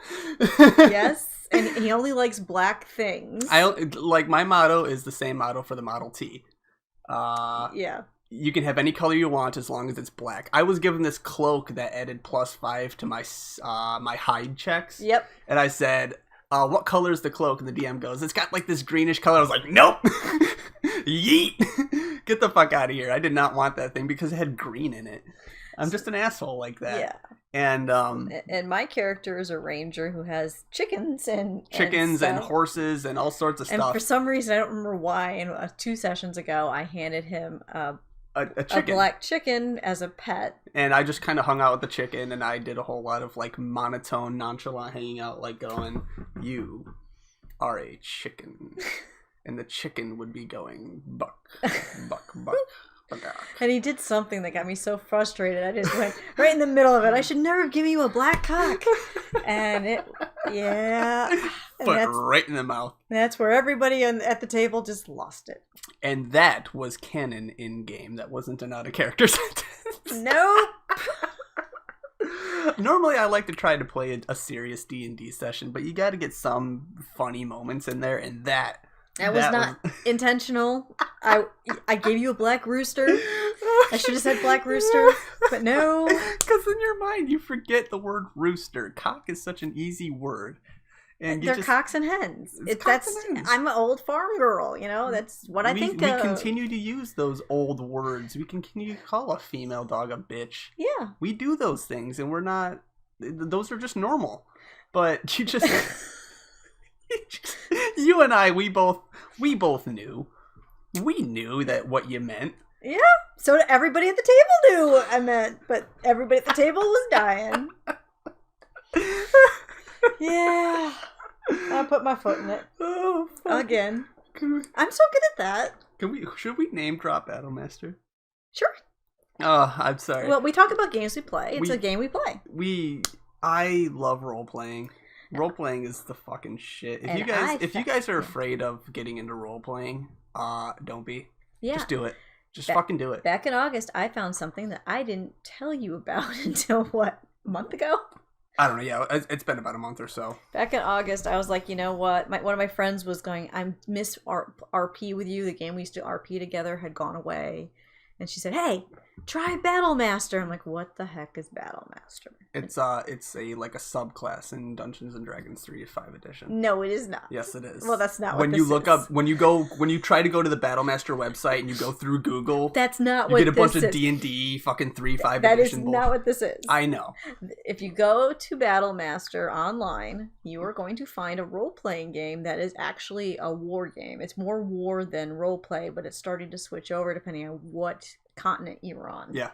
Yes, and he only likes black things. My motto is the same motto for the Model T. Yeah. You can have any color you want as long as it's black. I was given this cloak that added +5 to my my hide checks. Yep. And I said, what color is the cloak? And the DM goes, it's got like this greenish color. I was like, nope. Yeet. Get the fuck out of here. I did not want that thing because it had green in it. I'm just an asshole like that. Yeah. And my character is a ranger who has chickens and horses and all sorts of stuff. And for some reason, I don't remember why, and 2 sessions ago, I handed him a black chicken as a pet. And I just kind of hung out with the chicken, and I did a whole lot of like monotone, nonchalant hanging out, like going, you are a chicken. And the chicken would be going, buck, buck, buck, And he did something that got me so frustrated. I just went right in the middle of it. I should never have given you a black cock. And But right in the mouth. That's where everybody at the table just lost it. And that was canon in game. That wasn't an out of character sentence. Nope. Normally, I like to try to play a serious D&D session, but you got to get some funny moments in there, and that was not intentional. I gave you a black rooster. I should have said black rooster, but no. Because in your mind, you forget the word rooster. Cock is such an easy word. And they're cocks and hens. I'm an old farm girl, that's what I think of. We continue to use those old words. We continue to call a female dog a bitch. Yeah. We do those things, and we're not... Those are just normal. But you you and I, we both knew. We knew that what you meant. Yeah. So everybody at the table knew what I meant, but everybody at the table was dying. Yeah. I'll put my foot in it. Oh, fuck. Again. I'm so good at that. Should we name drop Battlemaster? Sure. Oh, I'm sorry. Well, we talk about games we play. It's a game we play. I love role playing. Role playing is the fucking shit. If you guys are afraid of getting into role playing, don't be. Yeah. Just do it. Just fucking do it. Back in August, I found something that I didn't tell you about until a month ago? I don't know. Yeah, it's been about a month or so. Back in August, I was like, you know what? One of my friends was going, I miss RP with you. The game we used to RP together had gone away. And she said, hey, try Battlemaster. I'm like, what the heck is Battlemaster? It's a subclass in Dungeons and Dragons 3.5 edition. No, it is not. Yes, it is. Well, that's not when you look up when you try to go to the Battlemaster website and you go through Google. That's not what this is. You get a bunch of D&D fucking 3.5 That edition. That is not what this is. I know. If you go to Battlemaster online, you are going to find a role-playing game that is actually a war game. It's more war than role-play, but it's starting to switch over depending on what continent you're on. Yeah.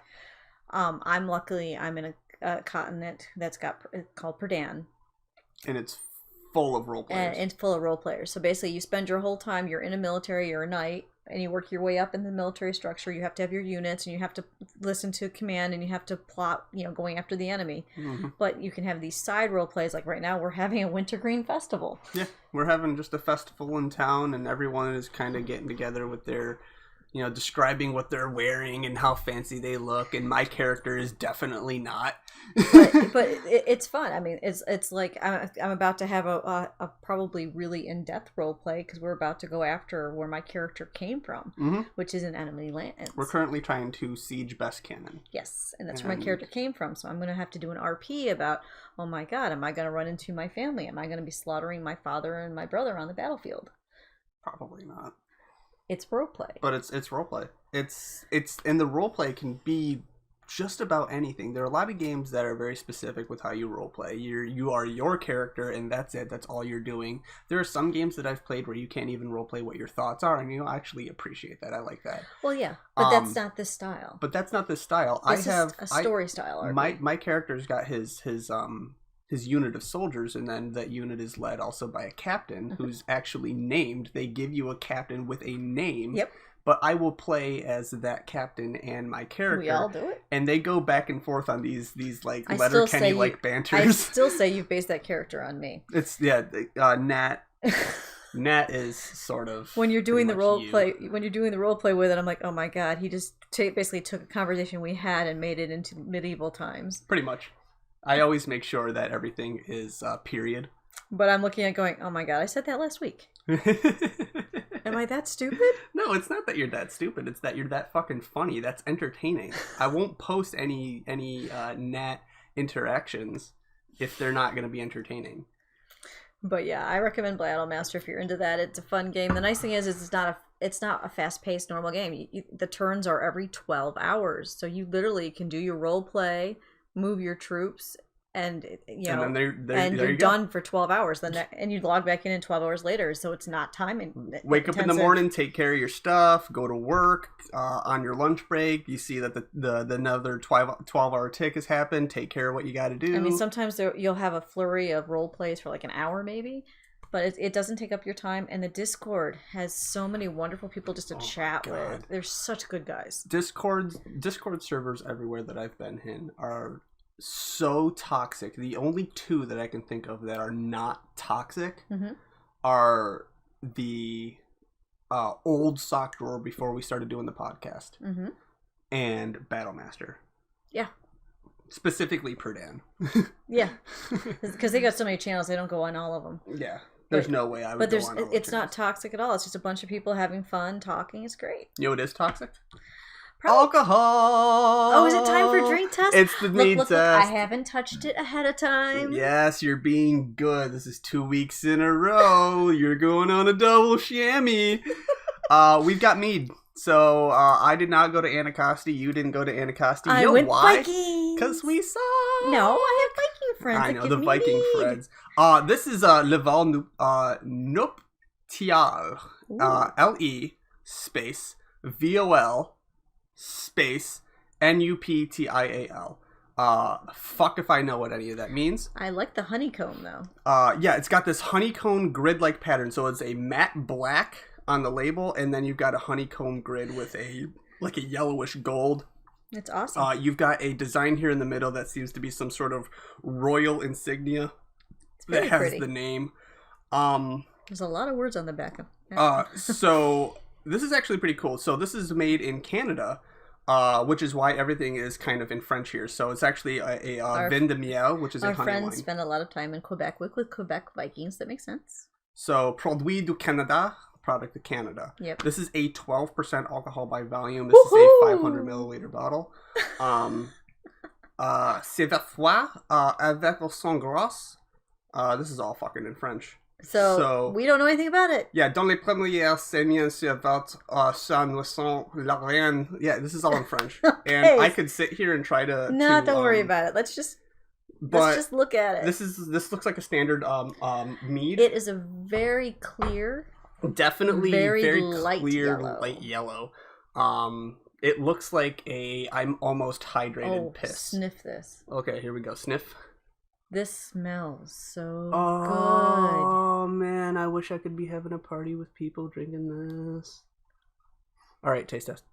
I'm in a continent that's called Perdan. And it's full of role players. And it's full of role players. So basically you spend your whole time, you're in a military, you're a knight, and you work your way up in the military structure. You have to have your units, and you have to listen to command, and you have to plot, going after the enemy. Mm-hmm. But you can have these side role plays. Like right now, we're having a Wintergreen festival. Yeah, we're having just a festival in town, and everyone is kind of getting together with their, describing what they're wearing and how fancy they look. And my character is definitely not. but it's fun. I mean, it's like I'm about to have a probably really in-depth role play because we're about to go after where my character came from, mm-hmm. which is in enemy land. We're currently trying to siege Best Cannon. Yes, and that's where my character came from. So I'm going to have to do an RP about, oh my god, am I going to run into my family? Am I going to be slaughtering my father and my brother on the battlefield? Probably not. It's roleplay. But it's roleplay. It's and the roleplay can be just about anything. There are a lot of games that are very specific with how you roleplay. You are your character, and that's it. That's all you're doing. There are some games that I've played where you can't even roleplay what your thoughts are, and you'll actually appreciate that. I like that. Well, yeah, but that's not this style. But that's not this style. This is a story style. My character's got his unit of soldiers, and then that unit is led also by a captain who's actually named. They give you a captain with a name. Yep. But I will play as that captain and my character. We all do it. And they go back and forth on these like Letterkenny like banters. I still say you based that character on me. It's Nat. Nat is sort of when you're doing the role play. When you're doing the role play with it, I'm like, oh my god, he just basically took a conversation we had and made it into medieval times. Pretty much. I always make sure that everything is period. But I'm looking at going, oh my god, I said that last week. Am I that stupid? No, it's not that you're that stupid. It's that you're that fucking funny. That's entertaining. I won't post any Nat interactions if they're not going to be entertaining. But yeah, I recommend Battlemaster if you're into that. It's a fun game. The nice thing is it's not a fast-paced normal game. The turns are every 12 hours. So you literally can do your role play, move your troops, and and then you're done for 12 hours. And you log back in 12 hours later, so it's not time. Wake up in the morning, take care of your stuff, go to work. On your lunch break, you see that the another 12-hour tick has happened. Take care of what you got to do. I mean, sometimes you'll have a flurry of role plays for like an hour, maybe. But it doesn't take up your time, and the Discord has so many wonderful people just to chat with. They're such good guys. Discord servers everywhere that I've been in are so toxic. The only two that I can think of that are not toxic are the old sock drawer before we started doing the podcast and Battlemaster. Yeah. Specifically Perdan. Yeah. Because they got so many channels, they don't go on all of them. Yeah. There's no way I would go on all it's not toxic at all. It's just a bunch of people having fun, talking. It's great. You know what is toxic? Probably. Alcohol! Oh, is it time for a drink test? It's the mead test. I haven't touched it ahead of time. Yes, you're being good. This is 2 weeks in a row. You're going on a double chamois. We've got mead. So I did not go to Anacostia. You didn't go to Anacostia. I went Vikings. Because we saw. No, I have Viking friends. I know, the Viking friends. This is Leval Nuptial. LE space VOL space NUPTIAL. Fuck if I know what any of that means. I like the honeycomb though. Yeah, it's got this honeycomb grid-like pattern. So it's a matte black on the label, and then you've got a honeycomb grid with a yellowish gold. It's awesome. You've got a design here in the middle that seems to be some sort of royal insignia that has the name. There's a lot of words on the back of so this is actually pretty cool. So this is made in Canada, which is why everything is kind of in French here. So it's actually a vin de miel, which is a honey wine. Our friends spend a lot of time in Quebec with Quebec Vikings. That makes sense. So Produit du Canada, product of Canada. Yep. This is a 12% alcohol by volume. This is a 500 milliliter bottle. C'est parfois avec le sang gras. This is all fucking in French. So we don't know anything about it. Yeah, dans les premières semaines suivantes, sans le sang, la reine. Yeah, this is all in French. Okay. And I could sit here and try to. No, don't worry about it. Let's just look at it. This looks like a standard mead. It is a very clear. Definitely very light clear, yellow. light yellow. It looks like I'm almost hydrated piss. Sniff this. Okay, here we go. Sniff. This smells so good. Oh man, I wish I could be having a party with people drinking this. All right, taste test.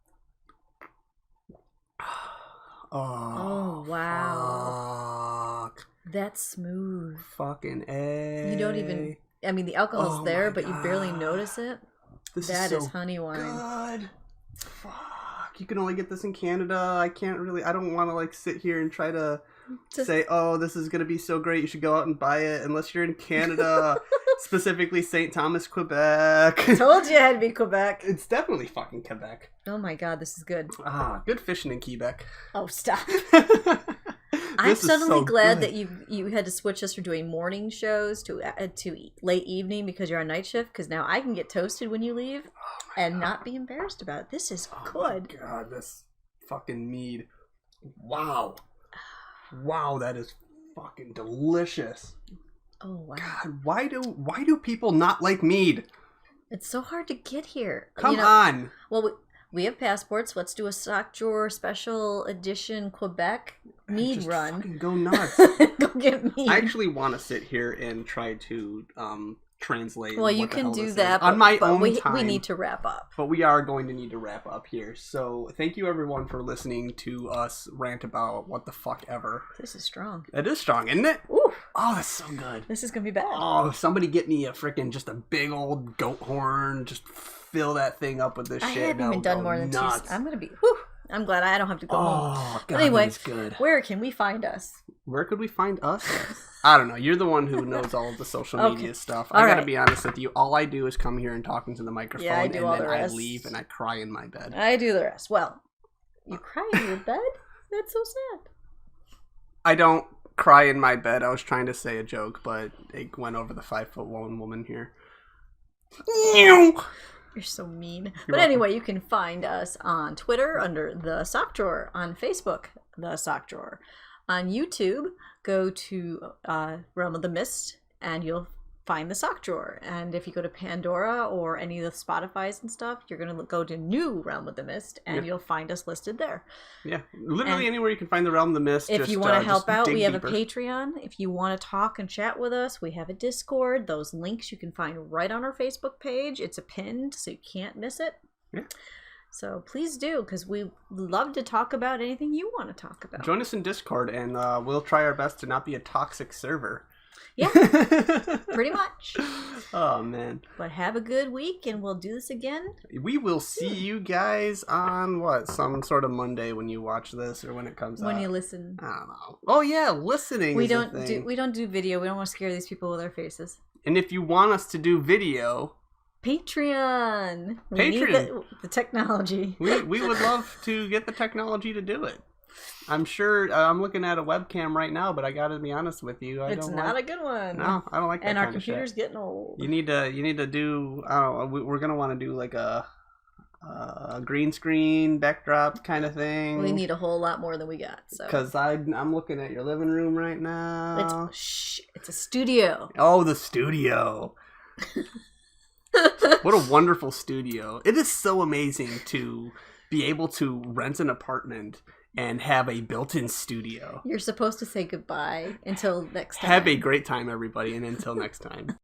Oh wow. Fuck. That's smooth. Fucking A. You don't even. I mean, the alcohol's there, but you barely notice it. That is honey wine. God. Fuck. You can only get this in Canada. I don't want to sit here and try to say, oh, this is going to be so great. You should go out and buy it unless you're in Canada. Specifically St. Thomas, Quebec. Told you it had to be Quebec. It's definitely fucking Quebec. Oh my god, this is good. Good fishing in Quebec. Oh, stop. I'm suddenly glad that you had to switch us from doing morning shows to late evening because you're on night shift, because now I can get toasted when you leave and not be embarrassed about it. This is good. Oh my god, this fucking mead. Wow. Wow, that is fucking delicious. Oh wow. God, why do people not like mead? It's so hard to get here. Come on. Well, we have passports. Let's do a sock drawer special edition Quebec mead run. Fucking go nuts. Go get mead. I actually want to sit here and try to translate. Well, you can do that on my own time. We need to wrap up. But we are going to need to wrap up here. So thank you everyone for listening to us rant about what the fuck ever. This is strong. It is strong, isn't it? Ooh. Oh, that's so good. This is gonna be bad. Oh, somebody get me just a big old goat horn. Just fill that thing up with this shit. I haven't even done more than nuts. 2. I'm gonna be. Whew, I'm glad I don't have to go home. God, but anyway, that's good. Where can we find us? Where could we find us? I don't know. You're the one who knows all of the social media stuff. I gotta be honest with you. All I do is come here and talk into the microphone, and then I leave and I cry in my bed. I do the rest. Well, you cry in your bed? That's so sad. I don't cry in my bed. I was trying to say a joke, but it went over the 5'1" woman here. You're so mean. But anyway, you can find us on Twitter under The Sock Drawer, on Facebook, The Sock Drawer. On YouTube, go to Realm of the Mist, and you'll find the sock drawer. And if you go to Pandora or any of the Spotify's and stuff, you're going to go to New Realm of the Mist, and you'll find us listed there. Yeah, literally anywhere you can find the Realm of the Mist. If you want to help out, we have deeper. a Patreon. If you want to talk and chat with us, we have a Discord. Those links you can find right on our Facebook page. It's pinned, so you can't miss it. Yeah. So please do, because we love to talk about anything you want to talk about. Join us in Discord, and we'll try our best to not be a toxic server. Yeah, pretty much. Oh, man. But have a good week, and we'll do this again. We will see you guys on, some sort of Monday when you watch this, or when it comes out. When you listen. I don't know. Oh, yeah, listening We don't do video. We don't want to scare these people with our faces. And if you want us to do video... Patreon. We need the technology. We would love to get the technology to do it. I'm sure. I'm looking at a webcam right now, but I got to be honest with you. It's not a good one. No, I don't like that. And our computer's getting old. You need to do. I don't know. We're gonna want to do like a green screen backdrop kind of thing. We need a whole lot more than we got. So because I'm looking at your living room right now. It's a studio. Oh, the studio. What a wonderful studio. It is so amazing to be able to rent an apartment and have a built-in studio. You're supposed to say goodbye until next time. Have a great time, everybody, and until next time.